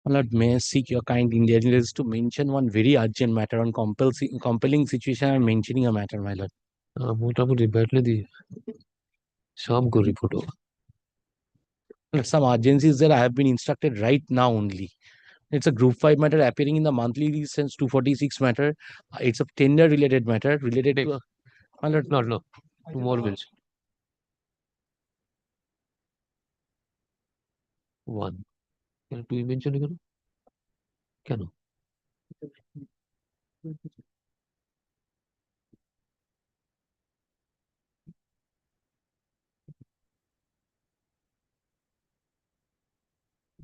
Lord, may I seek your kind indulgence to mention one very urgent matter on compelling situation and mentioning a matter, my lord. मोटामोटी बैठने दी शाम को report होगा. Lord, some urgencies that I have been instructed right now only. It's a group 5 matter appearing in the monthly recent 246 matter. It's a tender related matter related to my lord. No. 2 more bills. 1. Can 2 mention again? Can?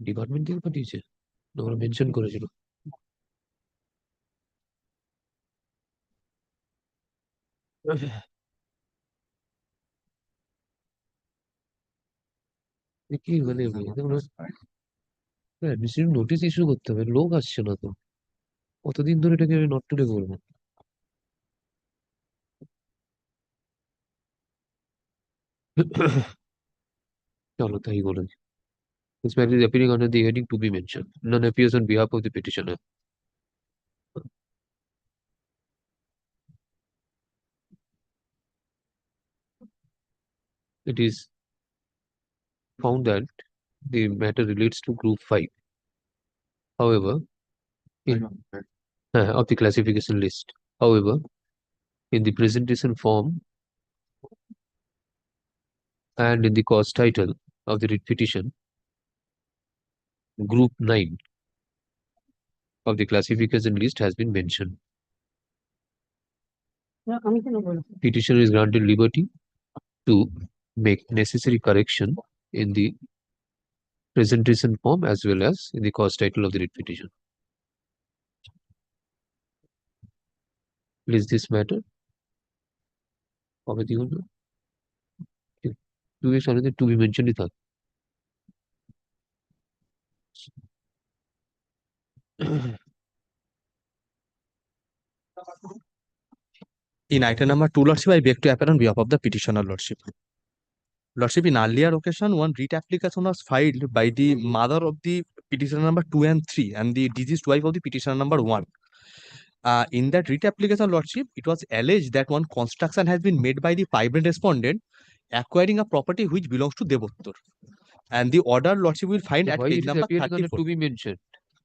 Department থেকে পাঠিয়েছে আমরা mention করেছিল কি মানে administrative notice issue করতে হবে লোক আসছে না তো কতদিন ধরে এটাকে নট টুডে করবো চলো তাই বলে This matter is appearing under the heading to be mentioned. None appears on behalf of the petitioner. It is found that the matter relates to group 5. However, of the classification list. However, in the presentation form and in the cause title of the writ petition, group 9 of the classification list has been mentioned. Petitioner is granted liberty to make necessary correction in the presentation form as well as in the cause title of the writ petition. Is this matter? To be mentioned it. In item number 2, Lordship, I beg to appear on behalf of the petitioner, Lordship. Lordship, in earlier occasion, one writ application was filed by the mother of the petitioner number 2 and 3 and the deceased wife of the petitioner number 1. In that writ application, Lordship, it was alleged that one construction has been made by the private respondent acquiring a property which belongs to Devottor. And the order, Lordship, will find at page number 34. To be mentioned.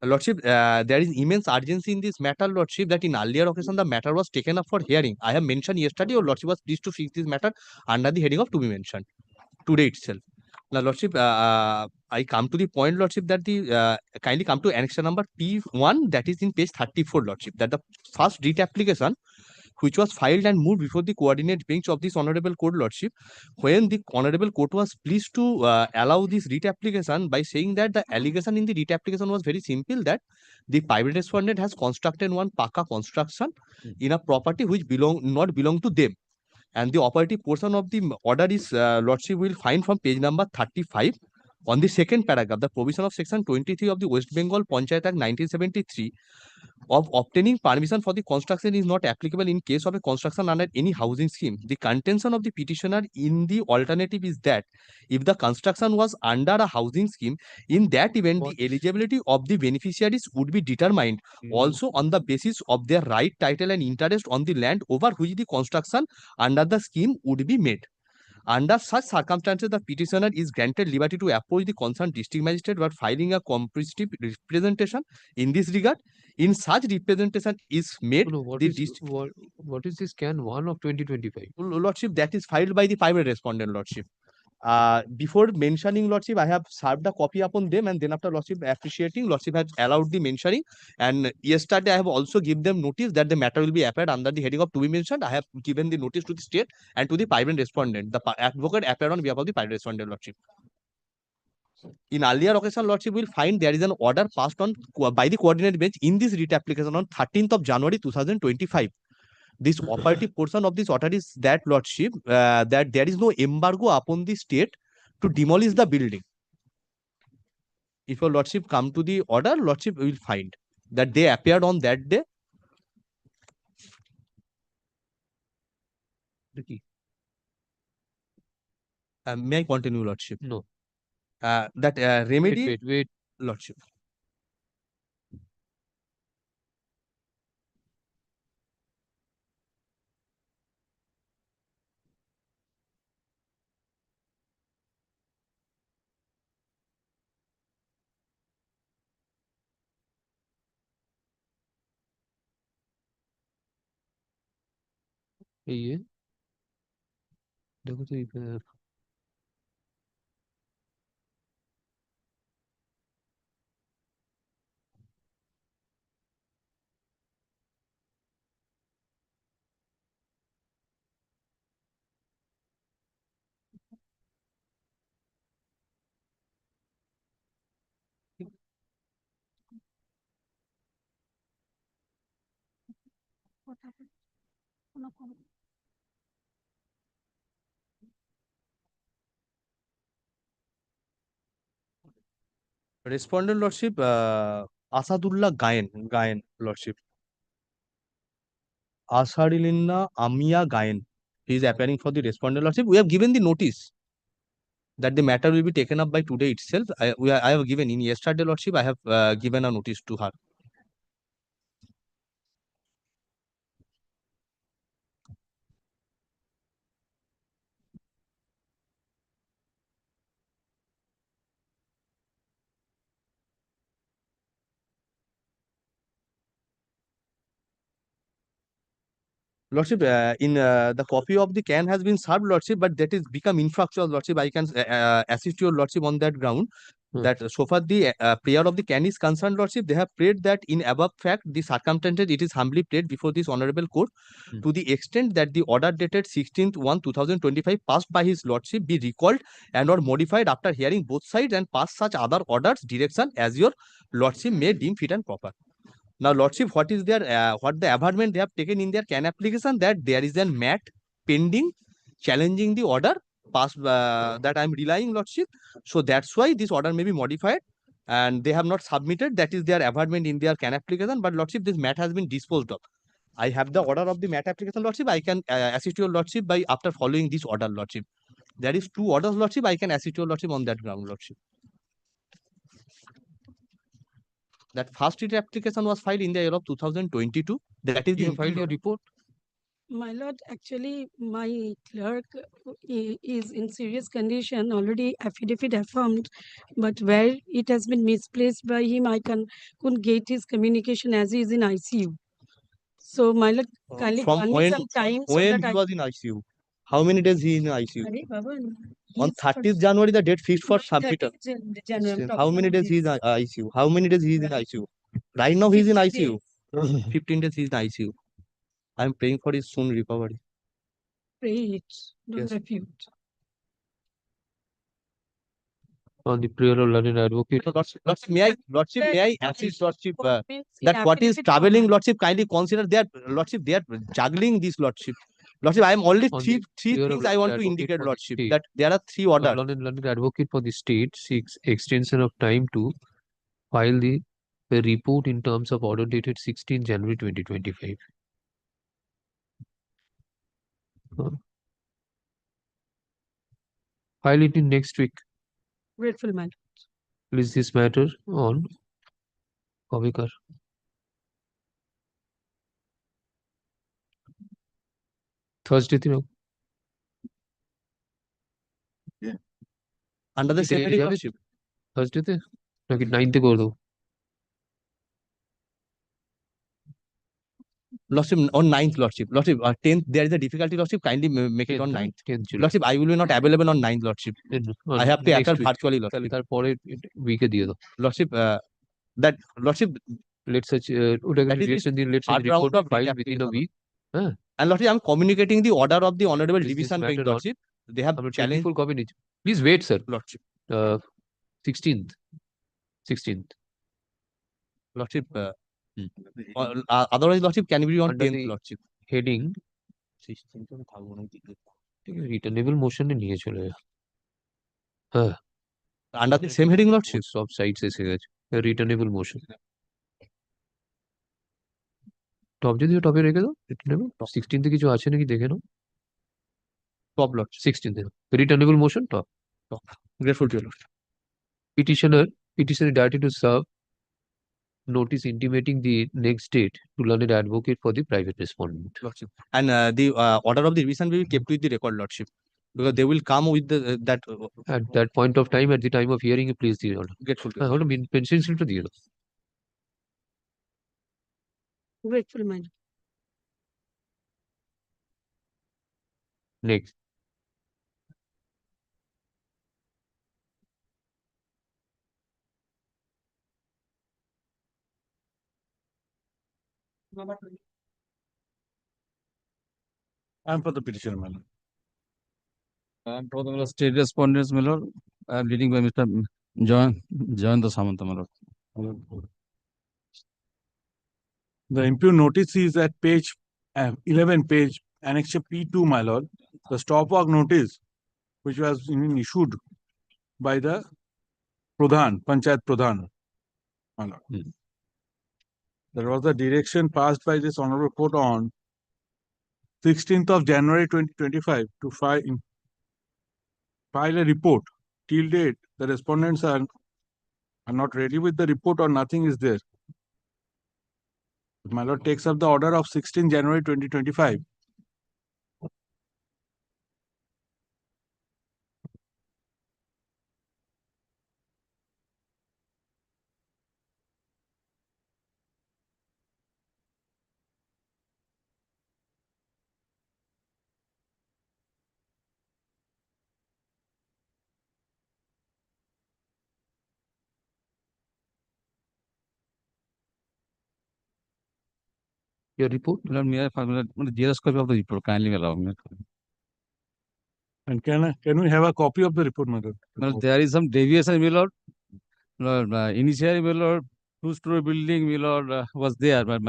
Lordship, there is immense urgency in this matter, Lordship, that in earlier occasion the matter was taken up for hearing. I have mentioned yesterday, your Lordship was pleased to fix this matter under the heading of to be mentioned today itself. Now, Lordship, I come to the point, Lordship, that the kindly come to annexure number P1, that is in page 34, Lordship, that the first writ application which was filed and moved before the coordinate bench of this honorable court, Lordship, when the honorable court was pleased to allow this writ application by saying that the allegation in the writ application was very simple, that the private respondent has constructed one paka construction in a property which not belong to them. And the operative portion of the order is, Lordship will find from page number 35 on the second paragraph, the provision of section 23 of the West Bengal Panchayat Act 1973 of obtaining permission for the construction is not applicable in case of a construction under any housing scheme. The contention of the petitioner in the alternative is that if the construction was under a housing scheme, in that event, the eligibility of the beneficiaries would be determined also on the basis of their right, title and interest on the land over which the construction under the scheme would be made. Under such circumstances, the petitioner is granted liberty to approach the concerned district magistrate by filing a comparative representation in this regard. In such representation is made what is this can 1 of 2025? Lordship, that is filed by the private respondent, Lordship. Before mentioning, Lordship, I have served a copy upon them, and then after Lordship appreciating, Lordship has allowed the mentioning. And yesterday I have also given them notice that the matter will be appeared under the heading of to be mentioned. I have given the notice to the state and to the private respondent. The advocate appeared on behalf of the private respondent, Lordship. In earlier occasion, Lordship will find there is an order passed on by the coordinate bench in this writ application on 13th of January 2025. This operative portion of this order is that, Lordship, that there is no embargo upon the state to demolish the building. If your Lordship come to the order, Lordship will find that they appeared on that day. May I continue, Lordship? No. That remedy, Wait. Lordship. ये देखो तो Respondent Lordship, Asadullah Gayen Lordship. Asarilina Amia Gayen. He is appearing for the Respondent Lordship. We have given the notice that the matter will be taken up by today itself. I have given in yesterday Lordship, I have given a notice to her. Lordship, in the copy of the can has been served, Lordship, but that is become infractual, Lordship. I can assist your Lordship on that ground. That so far the prayer of the can is concerned, Lordship, they have prayed that in above fact, the circumstances it is humbly prayed before this honorable court to the extent that the order dated 16/1/2025 passed by his Lordship be recalled and or modified after hearing both sides and pass such other orders, direction as your Lordship may deem fit and proper. Now, Lordship, what is their what the averment they have taken in their can application that there is a mat pending challenging the order passed that I am relying, Lordship. So that's why this order may be modified and they have not submitted. That is their averment in their can application. But Lordship, this mat has been disposed of. I have the order of the mat application, Lordship. I can assist your Lordship by after following this order, Lordship. There is two orders, Lordship. I can assist your Lordship on that ground, Lordship. That first writ application was filed in the year of 2022. That is you filed your report. My lord, actually, my clerk is in serious condition, already affidavit affirmed, but where it has been misplaced by him, I couldn't get his communication as he is in ICU. So, my lord, kindly from grant me when some time so when that he was in ICU? How many days he is in ICU? Arey Baba, On he's 30th January, the date fixed for submittal. 30th January. I'm How talking many about days he is in this. ICU? How many days he is in ICU? Right now he is in 15 ICU. 15 days he is in ICU. I am praying for his soon recovery. Pray it, don't Yes. refute. On the prayer of learned advocate. Lordship, may I assist Lordship Court means in that what is affidavit traveling, format. Lordship, kindly consider their Lordship, they are juggling this Lordship. Lordship, I am only On three the prayer of things I want to learned advocate indicate, for the Lordship, state. that there are three orders. Learned advocate for the state seeks extension of time to file the report in terms of order dated 16 January 2025. File it in next week. Grateful man. Please this matter on Kavikar. Thursday thing. Under the same heading, Lordship. Thursday তে নাকি 9th করে দেবো? Lordship, on 9th, Lordship. Lordship, 10th, there is a difficulty, Lordship. Kindly make it on 9th. 10th July. Lordship, I will be not available on 9th, Lordship. I have to next appear week. virtually, তাহলে Lordship. তারপরে উইকে দিয়ে দাও। Lordship, that Lordship, Let such ওটাকে that is direction দিন, let such third round report of filed writ within a application. week. হ্যাঁ, And Lordship, I am communicating the order of the Honorable This Division Bench, matter on- Lordship. They have আমরা challenged, 24 কবে নিচ্ছি? Please wait, sir. Lordship. 16th. 16th. Lordship, otherwise, Lordship, can be on Under 10th, the Lordship. heading 16th আমি থাকবো না, returnable motion এ নিয়ে চলে যায়। হ্যাঁ, Under the same heading, Lordship. সব সাইটস এসে গেছে। returnable motion. টপ যদি টপে রেখে দাও, returnable 16th কিছু আছে নাকি দেখে নাও। Top, Lordship. 16th returnable motion top. Grateful to you, Lordship. Petitioner is directed to serve notice intimating the next date to learned advocate for the private respondent. Lordship. And the order of the revision will be kept with the record, Lordship. Because they will come with the that At that point of time, at the time of hearing, please the order. grateful to you. hold on, pencil to দিয়ে দাও। Grateful man. Next. I'm for the petitioner, my lord. I'm for the state respondents, my lord. I'm reading by Mr. Join the Samanta, my lord. The impugn notice is at page 11, page annexure P2, my lord. The stop work notice, which was issued by the Pradhan, Panchayat Pradhan, my lord. Hmm. There was a direction passed by this honorable court on 16th of January 2025 to file a report. Till date, the respondents are not ready with the report or nothing is there. My lord takes up the order of 16 January 2025. Your report? My lord, may I have the Xerox copy of the report? Kindly allow me. And can we have a copy of the report, my lord? My lord, there is some deviation, my lord. Lord, initially, my lord, two-story building, my lord, was there, but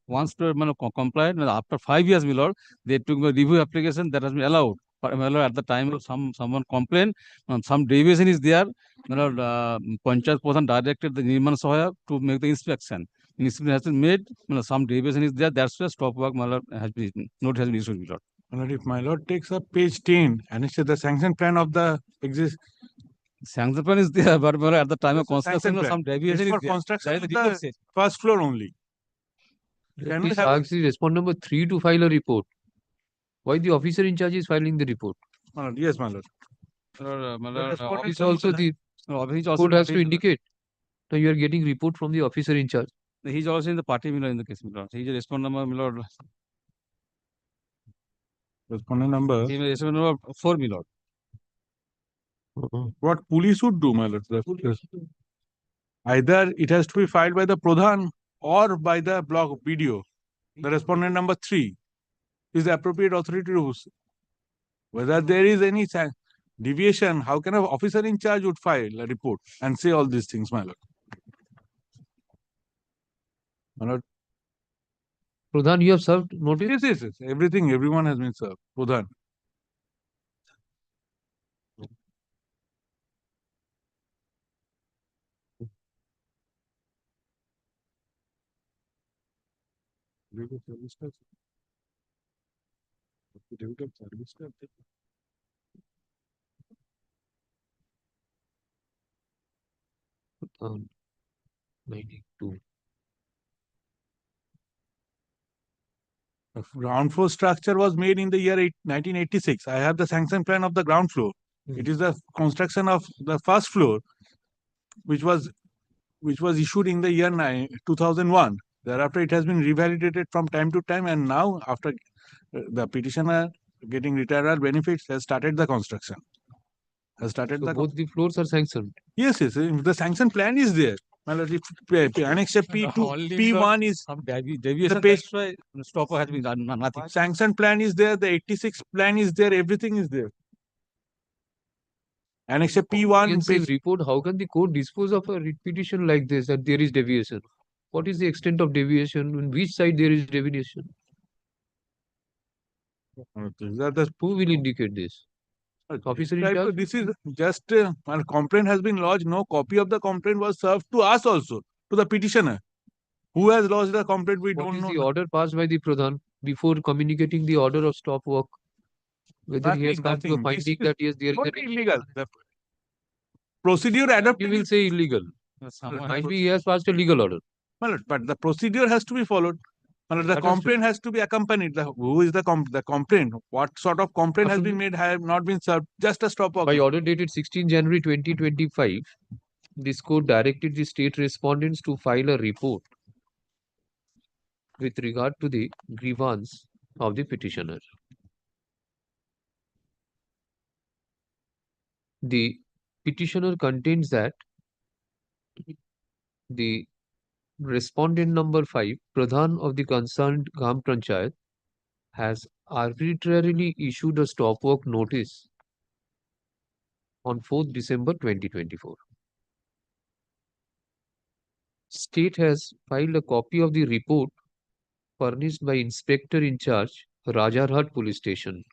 one story, my lord, complied. My lord, after 5 years, my lord, they took a review application that has been allowed. But my lord, at the time of someone complained, some deviation is there. My lord, Panchayat Pradhan directed the Nirman Sahaya to make the inspection. Inspection has been made. My lord, some deviation is there. That's why stop work, my lord, has been note has been issued, my lord. My lord, if my lord takes up page 10 and it's the sanction plan of the Sanction plan is there, but my lord, at the time of That's the sanction construction, plan. some deviation It's is for there. construction That is of the report the says. first floor only. Can we Please have ask the respondent number 3 to file a report. Why the officer in charge is filing the report? my lord? Yes, my lord. My The lord, respondent Office also the he's also court in the has to party, indicate. Now you are getting report from the officer in charge. he's also in the party, my lord, in the case, my lord. He's a respondent number, my lord. Respondent number. He may respondent number 4, my lord. What police would do, my lord? Either it has to be filed by the Pradhan or by the block BDO. The respondent number 3 is the appropriate authority to whether there is any deviation. How can an officer in charge would file a report and say all these things, my lord? My lord. Pradhan, you have served notice? Yes. Everything, everyone has been served. Pradhan. Pradhan, 92. The ground floor structure was made in the year 1986. I have the sanction plan of the ground floor. It is the construction of the first floor, which was issued in the year 2001. Thereafter, it has been revalidated from time to time, and now after the petitioner getting retirement benefits has started the construction. So both the floors are sanctioned. Yes. The sanction plan is there. My lord, annexure P2, P1 is Some deviation, page- that's why stopper has been done, nothing. sanction plan is there. The 86 plan is there. Everything is there. Annexure P1 Comprehensive page. report, how can the court dispose of a writ petition like this that there is deviation? What is the extent of deviation? On which side there is deviation? Who will indicate this? Officer in charge? This is just a complaint has been lodged. No copy of the complaint was served to us also, to the petitioner. Who has lodged the complaint? We What don't is know. the order passed by the Pradhan before communicating the order of stop work? Whether he has come to a Nothing. This finding is that yes, there is totally a illegal. The procedure adopted. you will say illegal. Might be he has passed a legal order. But the procedure has to be followed. The That has complaint has to be accompanied. Who is the complaint? What sort of complaint has been made? Have not been served. Just a stop work. By order dated 16 January 2025, this court directed the state respondents to file a report with regard to the grievance of the petitioner. the petitioner contends that the respondent number 5, Pradhan of the concerned Gram Panchayat, has arbitrarily issued a stop work notice on 4th December 2024. State has filed a copy of the report furnished by Inspector in charge, Rajarhat Police Station.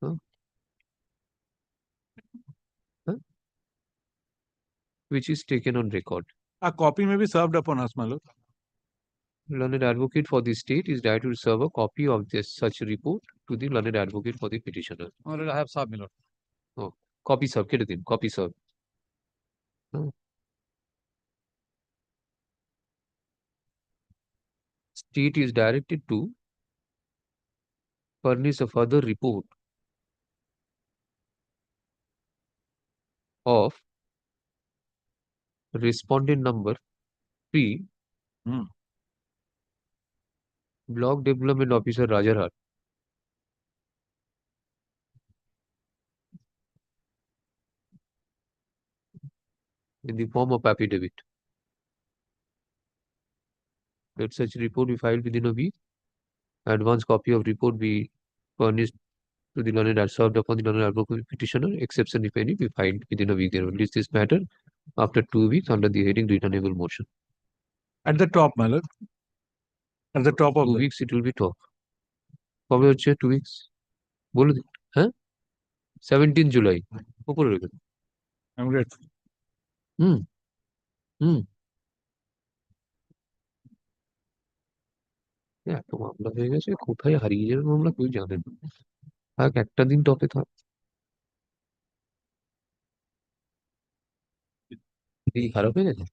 Huh? Huh? Which is taken on record. A copy may be served upon us, my lord. Learned advocate for the state is directed to serve a copy of this such report to the learned advocate for the petitioner. Already I have served, my lord. Copy serve, copy serve. State is directed to furnish a further report of respondent number 3, Block Development Officer Rajarhat, in the form of affidavit. Let such report be filed within a week. Advance copy of report be furnished to the learned and served upon the learned advocate petitioner, exception if any, be filed within a week. They will release this matter after 2 weeks under the heading returnable motion. At the top, my lord. At the top of 2 the. weeks it will be top. কবে হচ্ছে 2 weeks? বলে দিন, হ্যাঁ? 17 জুলাই উপরে রেখে দিন। I'm grateful. এত মামলা হয়ে গেছে, কোথায় হারিয়ে যাবে মামলা কেউ জানেন না। থাক, একটা দিন টপে থাক। এই খারাপ হয়ে গেছে।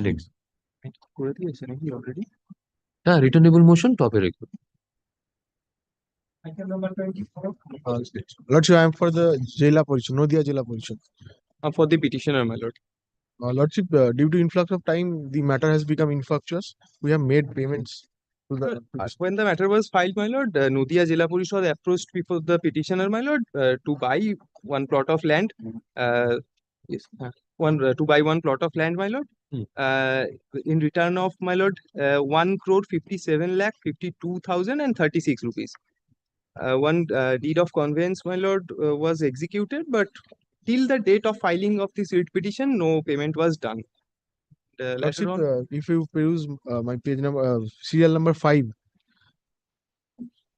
Next. করে দিয়েছে নাকি অলরেডি? হ্যাঁ, রিটার্নেবল মোশন টপে রেখে। Lordship, I am for the Jela Parishad, Nodia Jela Parishad. For the petitioner, my lord. Lordship, due to influx of time, the matter has become infructuous. We have made payments to the. When the matter was filed, my lord, Nodia Jila Parishad approached before the petitioner, my lord, to buy one plot of land. Yes, to buy one plot of land, my lord. In return of, my lord, 1,57,52,036 rupees. One deed of conveyance, my lord, was executed, but till the date of filing of this writ petition, no payment was done. Later Lordship, on, if you peruse my page number, serial number 5,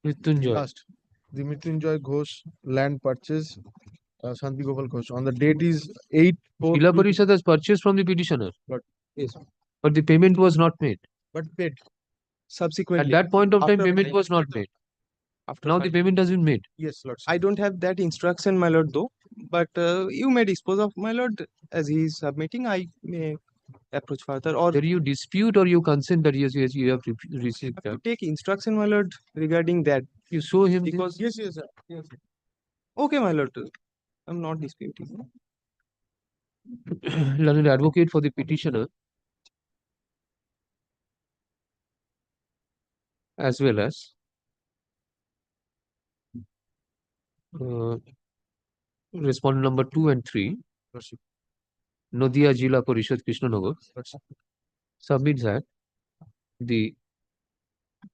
Mrityunjay last, the Mrityunjoy Ghosh land purchase, Shanti Gopal Ghosh. On the date is 8/4. Jila Parishad has purchased from the petitioner. yes, But the payment was not made. But paid. subsequently. At that point of time, after payment filing was not made. after Now the filing. payment has been made. Yes, Lordship. I don't have that instruction, my lord, though. But you may dispose of, my lord, as he is submitting. I may approach further, or Whether you dispute or you consent that yes, you have received have to that. take instruction, my lord, regarding that. You show him this. Because Yes, sir. Yes. okay, my lord, I'm not disputing. Learned advocate for the petitioner as well as respondent number 2 and 3, Lordship. Nodia Jila Parishad Krishnanagar, submits that the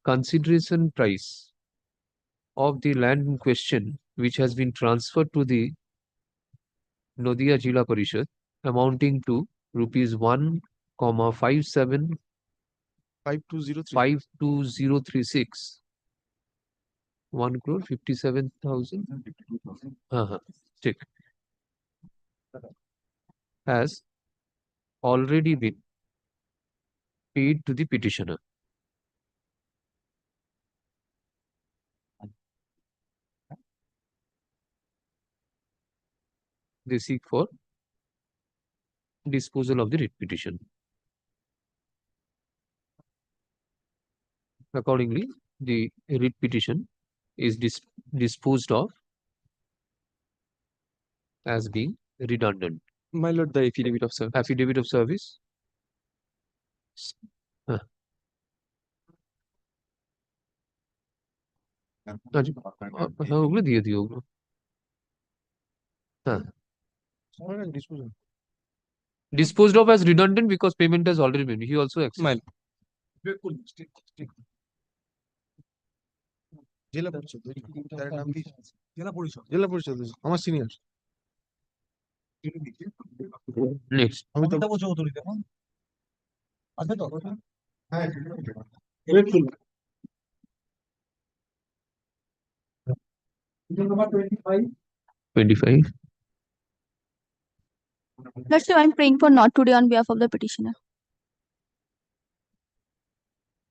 consideration price of the land in question, which has been transferred to the Nodia Jila Parishad, amounting to rupees 1,57 52003. 52036, 1,57,000 check, has already been paid to the petitioner. They seek for disposal of the writ petition. Accordingly, the writ petition is disposed of as being redundant. My lord, the affidavit of service. Affidavit of service. हाँ जी हाँ ওগুলো দিয়ে দিও ওগুলো हाँ disposed of as redundant because payment has already been he also accepts. জেলা পরিষদ তার নাম কি জেলা পরিষদ আমার সিনিয়র Next. আমি তো Number 25. 25. Lordship, I'm praying for not today on behalf of the petitioner.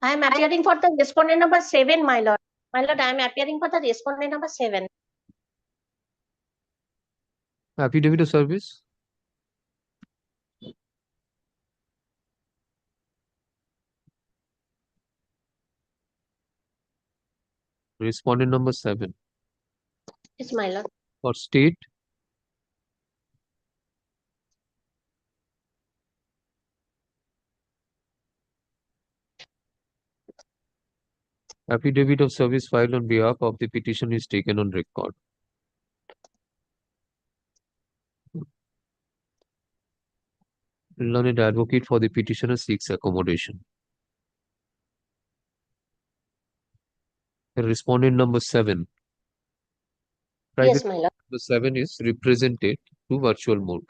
I am appearing for the respondent number 7, my lord. My lord, I am appearing for the respondent number 7. Affidavit of service. Respondent number 7. Yes, my lord. For state. Affidavit of service filed on behalf of the petition is taken on record. Learned advocate for the petitioner seeks accommodation. Respondent number 7. Yes, my lord. Number 7 is represented to virtual mode.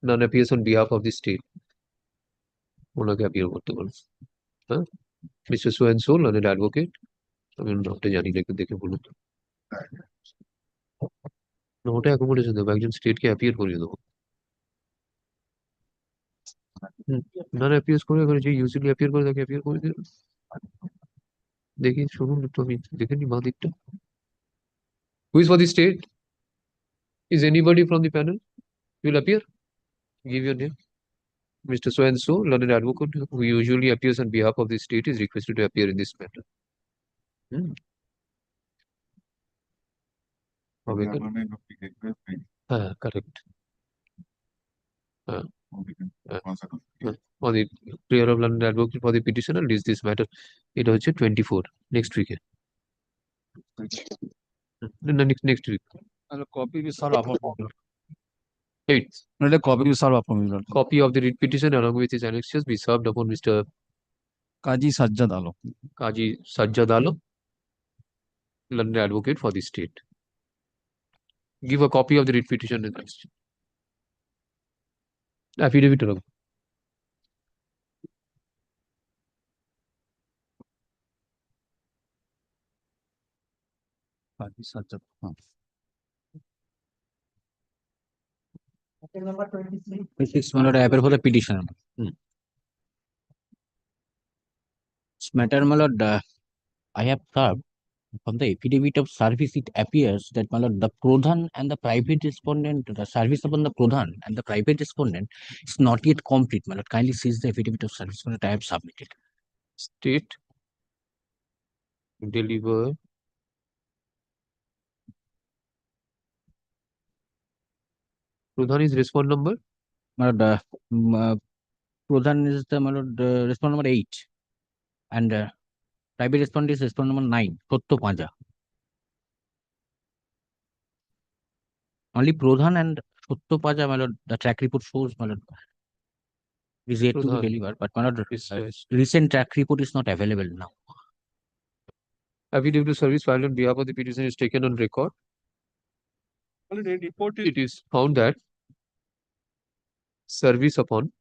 None appears on behalf of the state. ওনাকে appear করতে বলো হ্যাঁ mister so and so learned advocate আমি নামটা জানি না একটু দেখে বলুন তো না ওটা অ্যাকোমোডেশন দেবো একজন স্টেটকে অ্যাপিয়ার করিয়ে দেবো না অ্যাপিয়ার করে এখানে যে ইউজুয়ালি অ্যাপিয়ার করে তাকে অ্যাপিয়ার করে দিল দেখি শুনুন একটু আমি দেখে নি বাঁ দিকটা who is for the state is anybody from the panel will appear give your name. Mr. So and so, learned advocate who usually appears on behalf of the state is requested to appear in this matter. Correct. On the prayer of learned advocate for the petitioner is this matter. It was 24 next week. Next week. Copy will serve upon me. 8th. Not a copy will serve upon me, Lord. Copy of the writ petition along with his annexures be served upon Mr. Kaji Sajjad Alo. Kaji Sajjad Alo, learned advocate for the state. Give a copy of the writ petition and affidavit. Kaji Sajjad. Number 26. This is my lord, I appear for the petitioner. This matter, my lord, I have served from the affidavit of service. It appears that my lord, the Pradhan and the private respondent, the service upon the Pradhan and the private respondent is not yet complete. My lord, kindly seize the affidavit of service that I have submitted. State deliver Pradhan is respond number. My lord, Pradhan is the my lord, respond number 8, and private respondent is respond number 9. Sotto Panja. Only Pradhan and Sotto Panja, my lord, the track report shows, my lord, is yet to be Pradhan delivered, but my lord, is recent track report is not available now. affidavit of service filed on behalf of the petitioner is taken on record. It is found that service upon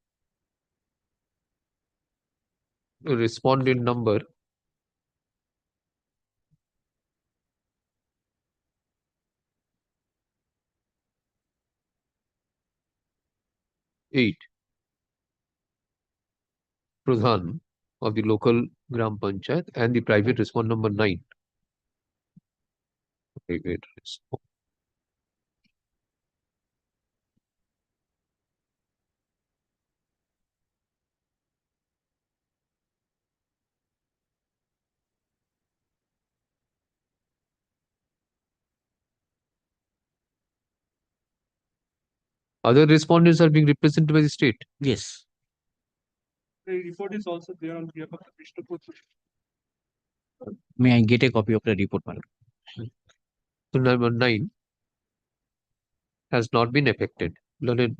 respondent number 8, Pradhan of the local Gram Panchayat, and the private respond number 9. Private respond. Other respondents are being represented by the state. Yes. The report is also there on behalf of the District Court. May I get a copy of the report, my lord? So number 9 has not been affected. Learned,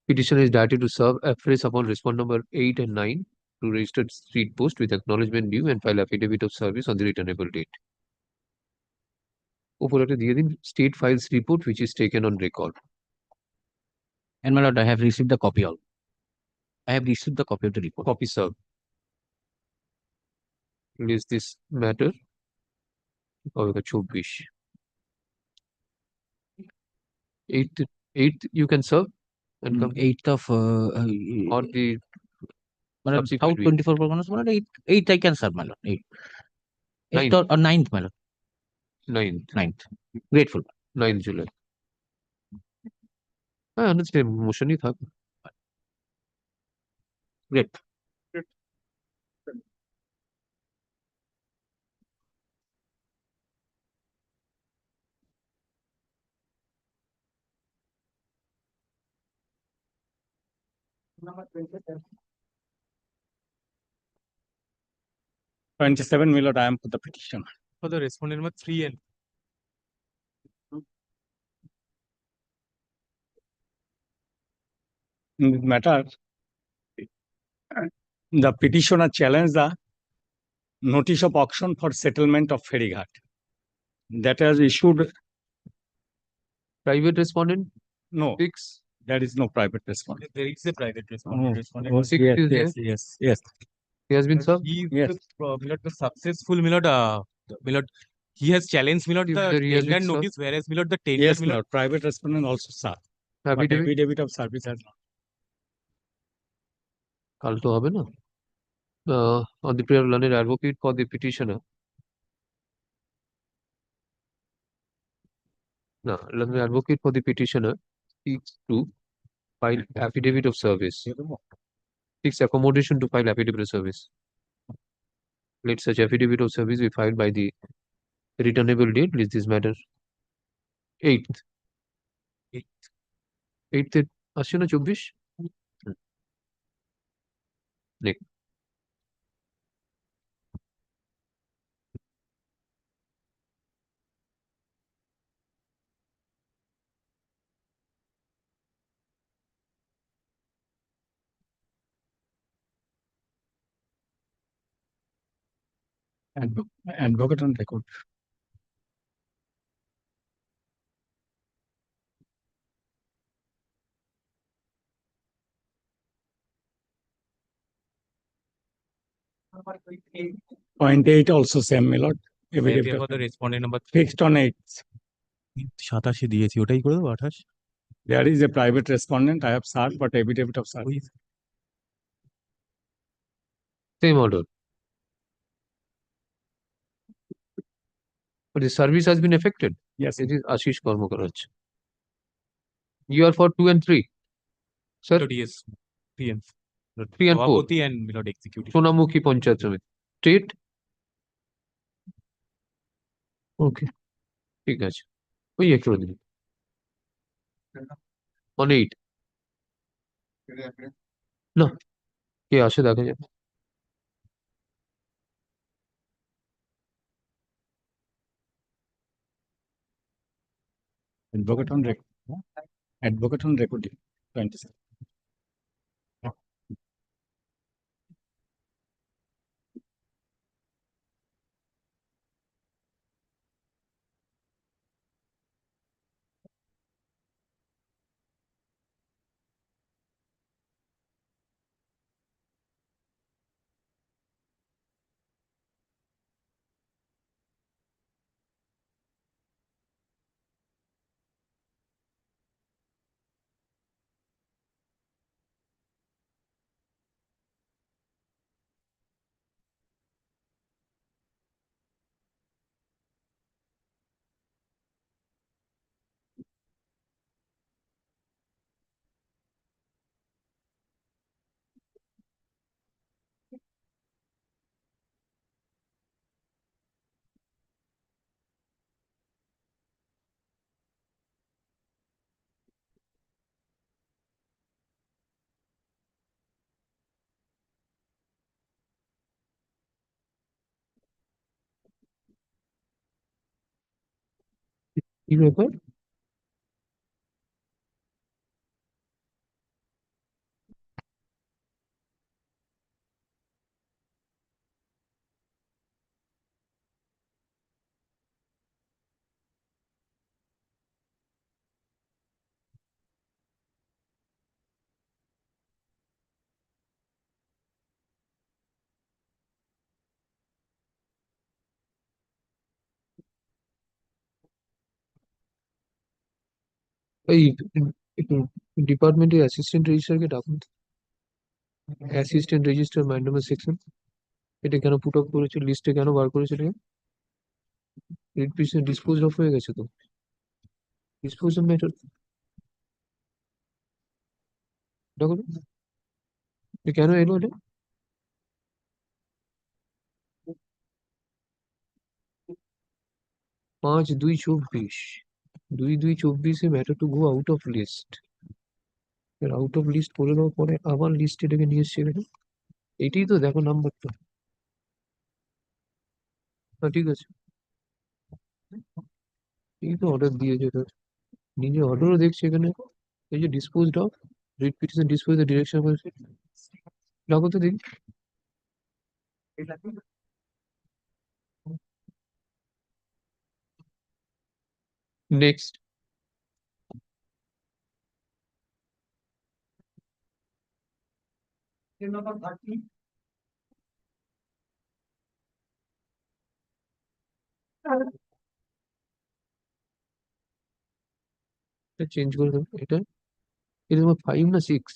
petitioner is directed to serve affresh upon respond number 8 and 9 to registered street post with acknowledgement due and file affidavit of service on the returnable date. উপরে দিয়ে দিন state files report which is taken on record. And my lord, I have received the copy all. I have received the copy of the report. Copy served. Release this matter. Over the 24. 8th you can serve and come 8th of or the my lord, subsequent South week. 24 Parganas, my lord, 8th I can serve, my lord. 8th or 9th, my lord. 9th. 9th. Grateful. 9th July. I understand. Motion ही था. Great. Number 27. 27, my lord, I am for the petition. For the respondent number 3 and In this matter, the petitioner challenged the notice of auction for settlement of Ferryghat that has issued. Private respondent No, 6. there is no private respondent. there is a private Oh, respondent. oh, 6 yes, is yes, yes, yes. He has been served. He is Yes. the successful Milord. He has challenged Milord the There he has been tender served. notice, whereas Milord the tender Yes, Milord. Lord. Private respondent also, sir. But Affidavit affidavit of service has not. কাল তো হবে না. On the prayer of learned advocate for the petitioner. No, learned advocate for the petitioner seeks to file affidavit of service. Seeks accommodation to file affidavit of service. Let such affidavit of service be filed by the returnable date. List this matter. 8th. 8th আসছে না 24? Next. Advocate on record. Number 28. Point 8 also same, my lord. May I Affidavit appear for of- the respondent number Fixed on 8. 87 দিয়েছি ওটাই করে দেবো 28 There is a private respondent. I have served, but affidavit of service. Same order. But the service has been affected. Yes, It is Ashish Karmakaraj. You are for 2 and 3. Sir, Milord, yes 3 and 3 and 4. সভাপতি and Milord executive. Sonamukhi panchayat সমিতি. State. Okay. ঠিক আছে. ওই একটু দিন. On 8. না. কে আসে দেখা যাবে. advocate on record. Advocate on record. 27. কি ব্যাপার? এই একটু ডিপার্টমেন্টের অ্যাসিস্ট্যান্ট রেজিস্ট্রারকে ডাকুন। অ্যাসিস্ট্যান্ট রেজিস্ট্রার ম্যান্ডামের সেকশন, এটা কেন পুট আপ করেছে, লিস্টে কেন বার করেছে এটাকে? ডিসপোজ অফ হয়ে গেছে তো, ডিসপোজ অফ ম্যাটার। দেখো কেন এলো এটা? 5/2/24, 2/2/24 matter to go out of list. Out of list করে দেওয়ার পরে আবার লিস্ট এটাকে নিয়ে এসছে এখানে। এইটাই তো দেখো নাম্বারটা। হ্যাঁ ঠিক আছে, এই তো অর্ডার দিয়েছে, এটা নিজে অর্ডারও দেখছি এখানে। এই যে disposed of, writ petition dispose the direction of, লাগো তো দেখি। নেক্সট। Number 30. চেঞ্জ করে দেবো এটা। এটা তোমার 5 না 6?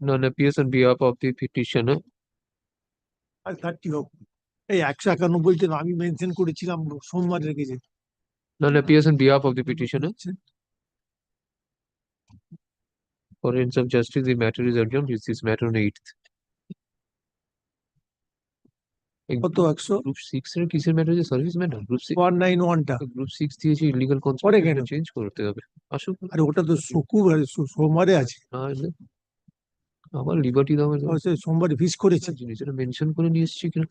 None appears on behalf of the petitioner. 30 হোক, এই 191 আমি মেনশন করেছিলাম সোমবার রেখেছে। None appears on behalf of the petitioner. For ends of justice, the matter is adjourned. Is this matter on 8th? কত 100? গ্রুপ 6 এর কিসের ম্যাটার? যে সার্ভিস ম্যাটার। গ্রুপ 6, 191 টা গ্রুপ 6 দিয়েছে ইলিগাল পরে কনস্ট্রাকশন, কেন? চেঞ্জ করতে হবে। আসুক। আরে ওটা তো সোমবারে আছে, না হলে আবার লিবার্টি দাও। সে সোমবারে ফিস করেছে। জিনিস এটা মেনশন করে নিয়ে এসেছি কেন?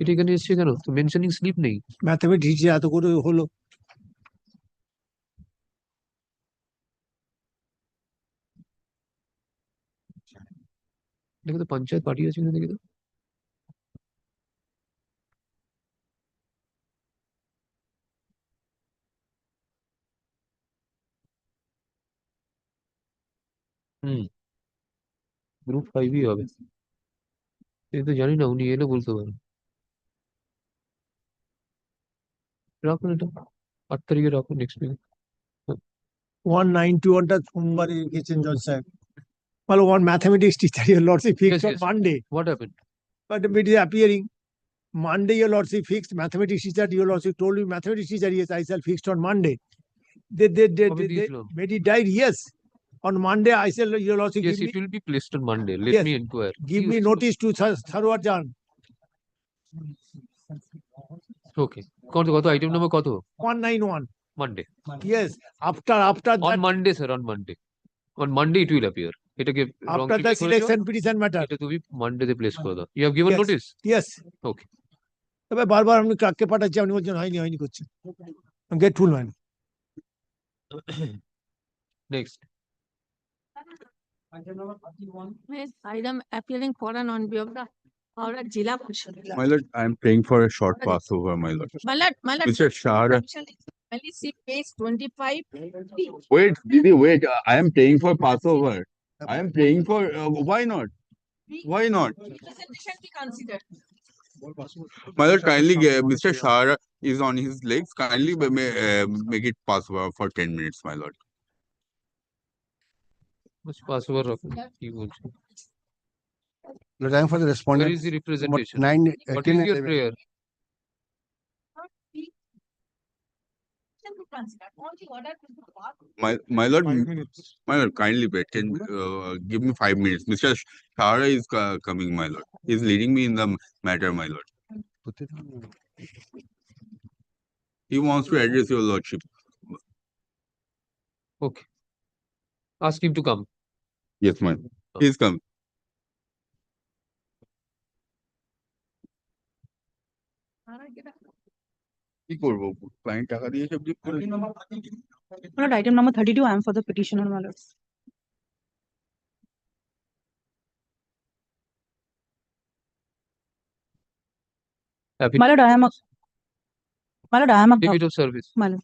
এটা এখানে এসেছে কেন? তো মেনশনিং স্লিপ নেই। ম্যাথমেটিক্স এত করে হলো, দেখো তো পঞ্চায়েত পার্টি আছে কিনা দেখি তো। গ্রুপ 5ই হবে। এই তো জানি না, উনি এলে বলতে পারেন। রাখুন এটা, 8 তারিখে রাখুন, নেক্সট উইক। 191 টা সোমবারে রেখেছেন জজ সাহেব। Well, one mathematics teacher, your lordship fixed Yes, on yes. Monday, What happened? but it is appearing. Monday, your lordship fixed mathematics teacher. Your lordship told me mathematics teacher, yes, I shall fixed on Monday. They কবে দিয়েছিল? made it died, yes. On Monday, I said, your lordship, Yes, give it me, will be placed on Monday. Let Yes. me inquire. give me notice to Sarwarjan. Okay. কত item number কত? 191. Monday. Yes, after On that, Monday, sir, on Monday. On Monday it will appear. এটাকে after the selection petition matter. এটা তুমি মানডেতে place করে দাও। You have given Yes. notice? Yes. Okay. তবে বারবার আপনি কাকে পাঠাচ্ছি, আপনি বলছেন হয়নি করছেন। গেটফুল man. Next. Item number 31. Yes, I am appearing for and on behalf of the Howrah Jila Parishad. My lord, I am praying for a short passover, my lord. My lord, Mr. Shahara. Only see page 25. Wait, Didi, wait. I am praying for passover. I am praying for. Why not? Why not? Representation be considered. My lord, kindly, Mr. Shahara is on his legs. Kindly make it passover for 10 minutes, my lord. Much passover রাখুন, কি বলছেন? The time for the Where respondent. is the representation? 9, What 10 is and your 11. prayer? My lord, my lord, kindly wait. Give me 5 minutes. Mr. Shahara is coming, my lord. He is leading me in the matter, my lord. He wants to address your lordship. Okay. Ask him to come. Yes, my lord. He is coming. কি করবো client টাকা দিয়ে সব ঠিক করে My lord, item number 32, I am for the petitioner, my lord. My lord, I am a Affidavit of service. my lord.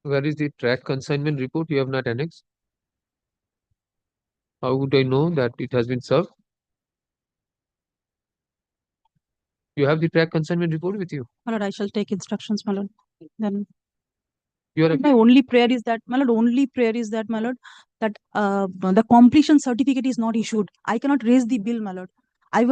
Where is the track consignment report? You have not annexed. How would I know that it has been served? You have the track consignment report with you. My lord, I shall take instructions, my lord. Then You are my only prayer is that, my lord, my lord, that the completion certificate is not issued. I cannot raise the bill, my lord. I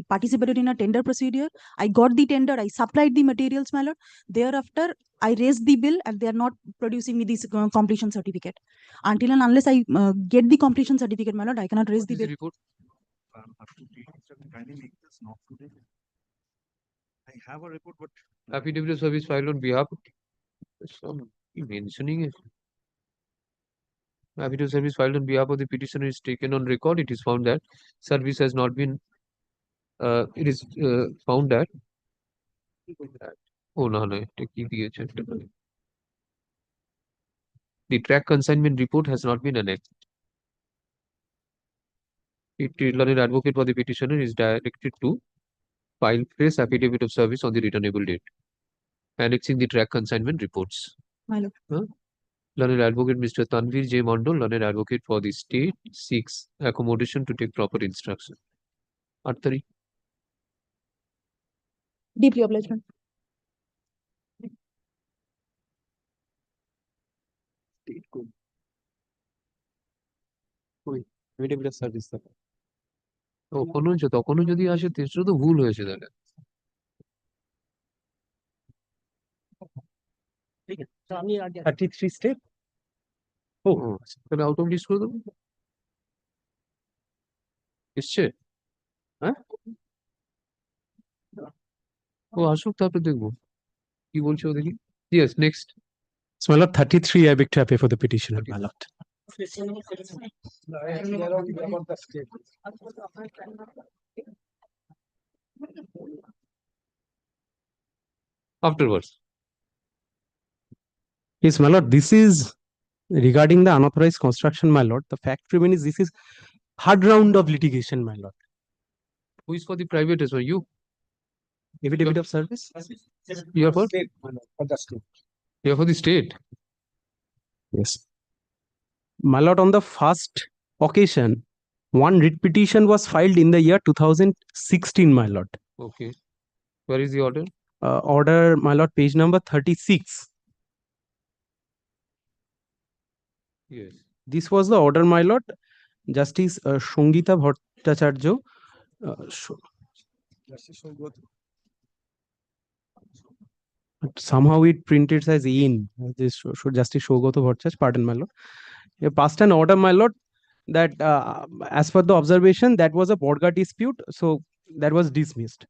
participated in a tender procedure. I got the tender. I supplied the materials, my lord. Thereafter, I raised the bill and they are not producing me this completion certificate. Until and unless I get the completion certificate, my lord, I cannot raise What the is the bill. report? I have a report, but Affidavit of service filed on behalf of some mentioning it. Affidavit of service filed on behalf of the petitioner is taken on record. It is found that service has not been. It is found that. Oh no, no, the track consignment report has not been annexed. Learned advocate for the petitioner is directed to file fresh affidavit of service on the returnable date, annexing the track consignment reports. My lord. Learned advocate Mr. Tanvir J. Mondal, learned advocate for the state, seeks accommodation to take proper instruction. Arthari. Deeply obliged, my lord. State code. Affidavit of service, sir. তখনও যদি আসে তেসরা তো ভুল হয়েছে তাহলে ঠিক আছে তো আমি আগে 33 স্টেপ তাহলে আউট অফ লিস্ট করে দেবো এসছে হ্যাঁ ও আসুক তারপরে দেখবো কি বলছে ও দেখি yes next So, my lord, 33, I beg to appear for the petitioner, my lord. afterwards Yes, my lord, this is regarding the unauthorized construction, my lord. The fact remains this is third round of litigation, my lord. who is for the private as well you Affidavit of service? you are for you are for the state Yes. My lord, on the first occasion, one writ petition was filed in the year 2016, my lord. okay where is the order Order, my lord, page number 36. yes This was the order, my lord. Justice Sangita Bhattacharya. Somehow it printed as in. This Justice Shogoto Bhattacharya, pardon, my lord. You passed an order, my lord, that as per the observation, that was a Borga dispute, so that was dismissed.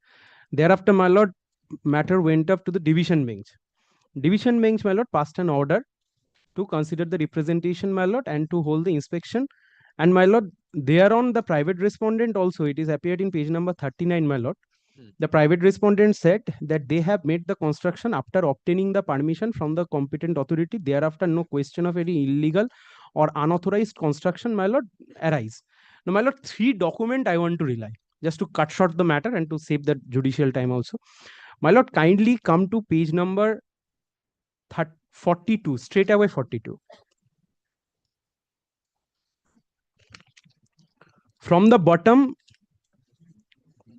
Thereafter, my lord, matter went up to the division bench. Division bench, my lord, passed an order to consider the representation, my lord, and to hold the inspection. And my lord, thereon the private respondent also, it is appeared in page number 39, my lord. The private respondent said that they have made the construction after obtaining the permission from the competent authority. Thereafter, no question of any illegal or unauthorized construction, my lord, arise. Now, my lord, 3 documents I want to rely, just to cut short the matter and to save the judicial time also. My lord, kindly come to page number 42, straight away 42. From the bottom,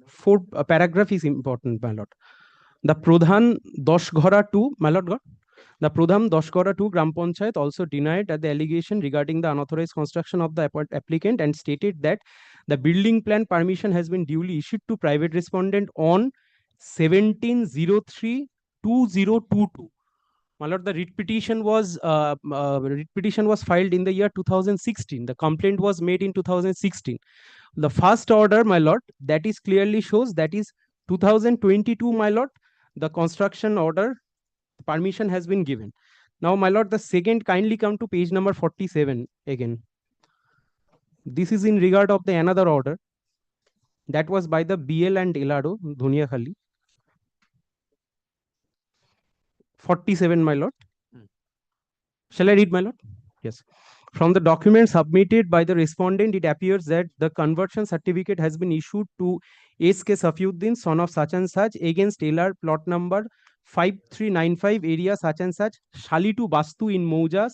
4 paragraph is important, my lord. The Pradhan Doshghara 2, my lord, the Pradhan Doshghara 2 Gram Panchayat also denied the allegation regarding the unauthorized construction of the applicant and stated that the building plan permission has been duly issued to private respondent on 17/03/2022. My lord, the writ petition was filed in the year 2016. The complaint was made in 2016. The first order, my lord, that is clearly shows that is 2022, my lord. The construction order permission has been given. Now, my lord, the second, kindly come to page number 47 again. This is in regard of the another order that was by the BL and LRO, Dhuniakhali. 47, my lord. Shall I read, my lord? Yes. From the document submitted by the respondent, it appears that the conversion certificate has been issued to S.K. Safiuddin, son of such and such, against LR plot number 5395, area such and such, Shalitu Bastu in Mouja,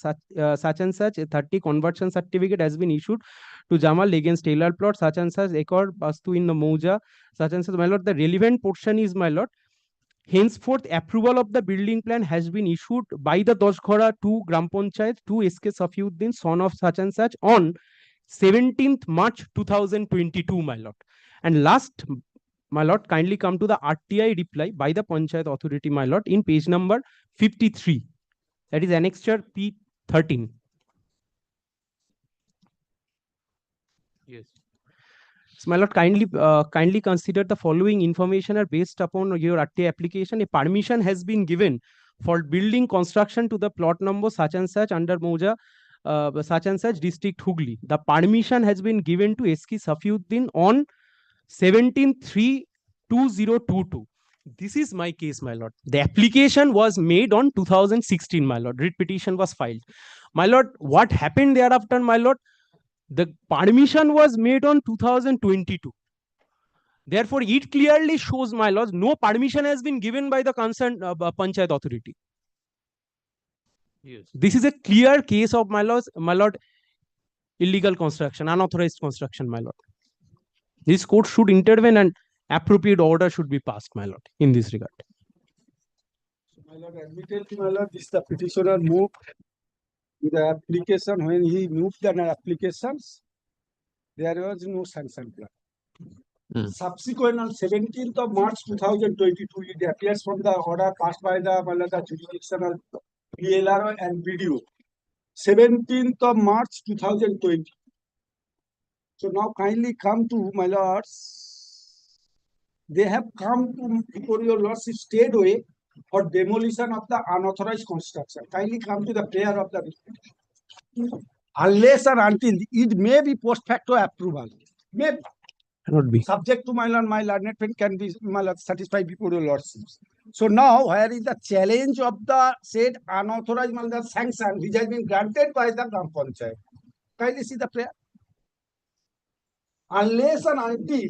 such and such. A 30 conversion certificate has been issued to Jamal against LR plot such and such, Ekor Bastu in the Mouja, such and such. My lord, the relevant portion is, my lord, henceforth, approval of the building plan has been issued by the Doshghara 2 Gram Panchayat to S.K. Safiuddin, son of such and such, on 17th March 2022, my lord. And last, my lord, kindly come to the RTI reply by the Panchayat authority, my lord, in page number 53. That is annexure P13. Yes. So, my lord, kindly consider the following information are based upon your RTA application. A permission has been given for building construction to the plot number such and such under Mouja, such and such, district Hooghly. The permission has been given to S.K. Safiuddin on 17/3/2022. This is my case, my lord. The application was made on 2016, my lord. Writ petition was filed. My lord, what happened thereafter, my lord? The permission was made on 2022. Therefore, it clearly shows, my lord, no permission has been given by the concerned Panchayat authority. Yes. This is a clear case of, my lord, illegal construction, unauthorized construction, my lord. This court should intervene and appropriate order should be passed, my lord, in this regard. My lord, admittedly, my lord, this the petitioner moved with the application. When he moved the applications, there was no sanction plan. Subsequent on 17th of March 2022, it appears from the order passed by the jurisdictional PLRO and BDO. 17th of March 2020. So now kindly come to, my lords, they have come to before your lordship stayed away for demolition of the unauthorized construction. Kindly come to the prayer of the unless or until it may be post facto approval. May Cannot be. Subject to, my lord, my learned friend can be, my lord, satisfied before your lordships. So now, where is the challenge of the said unauthorized, my lord, sanction which has been granted by the Gram Panchayat? Kindly see the prayer. Unless and until,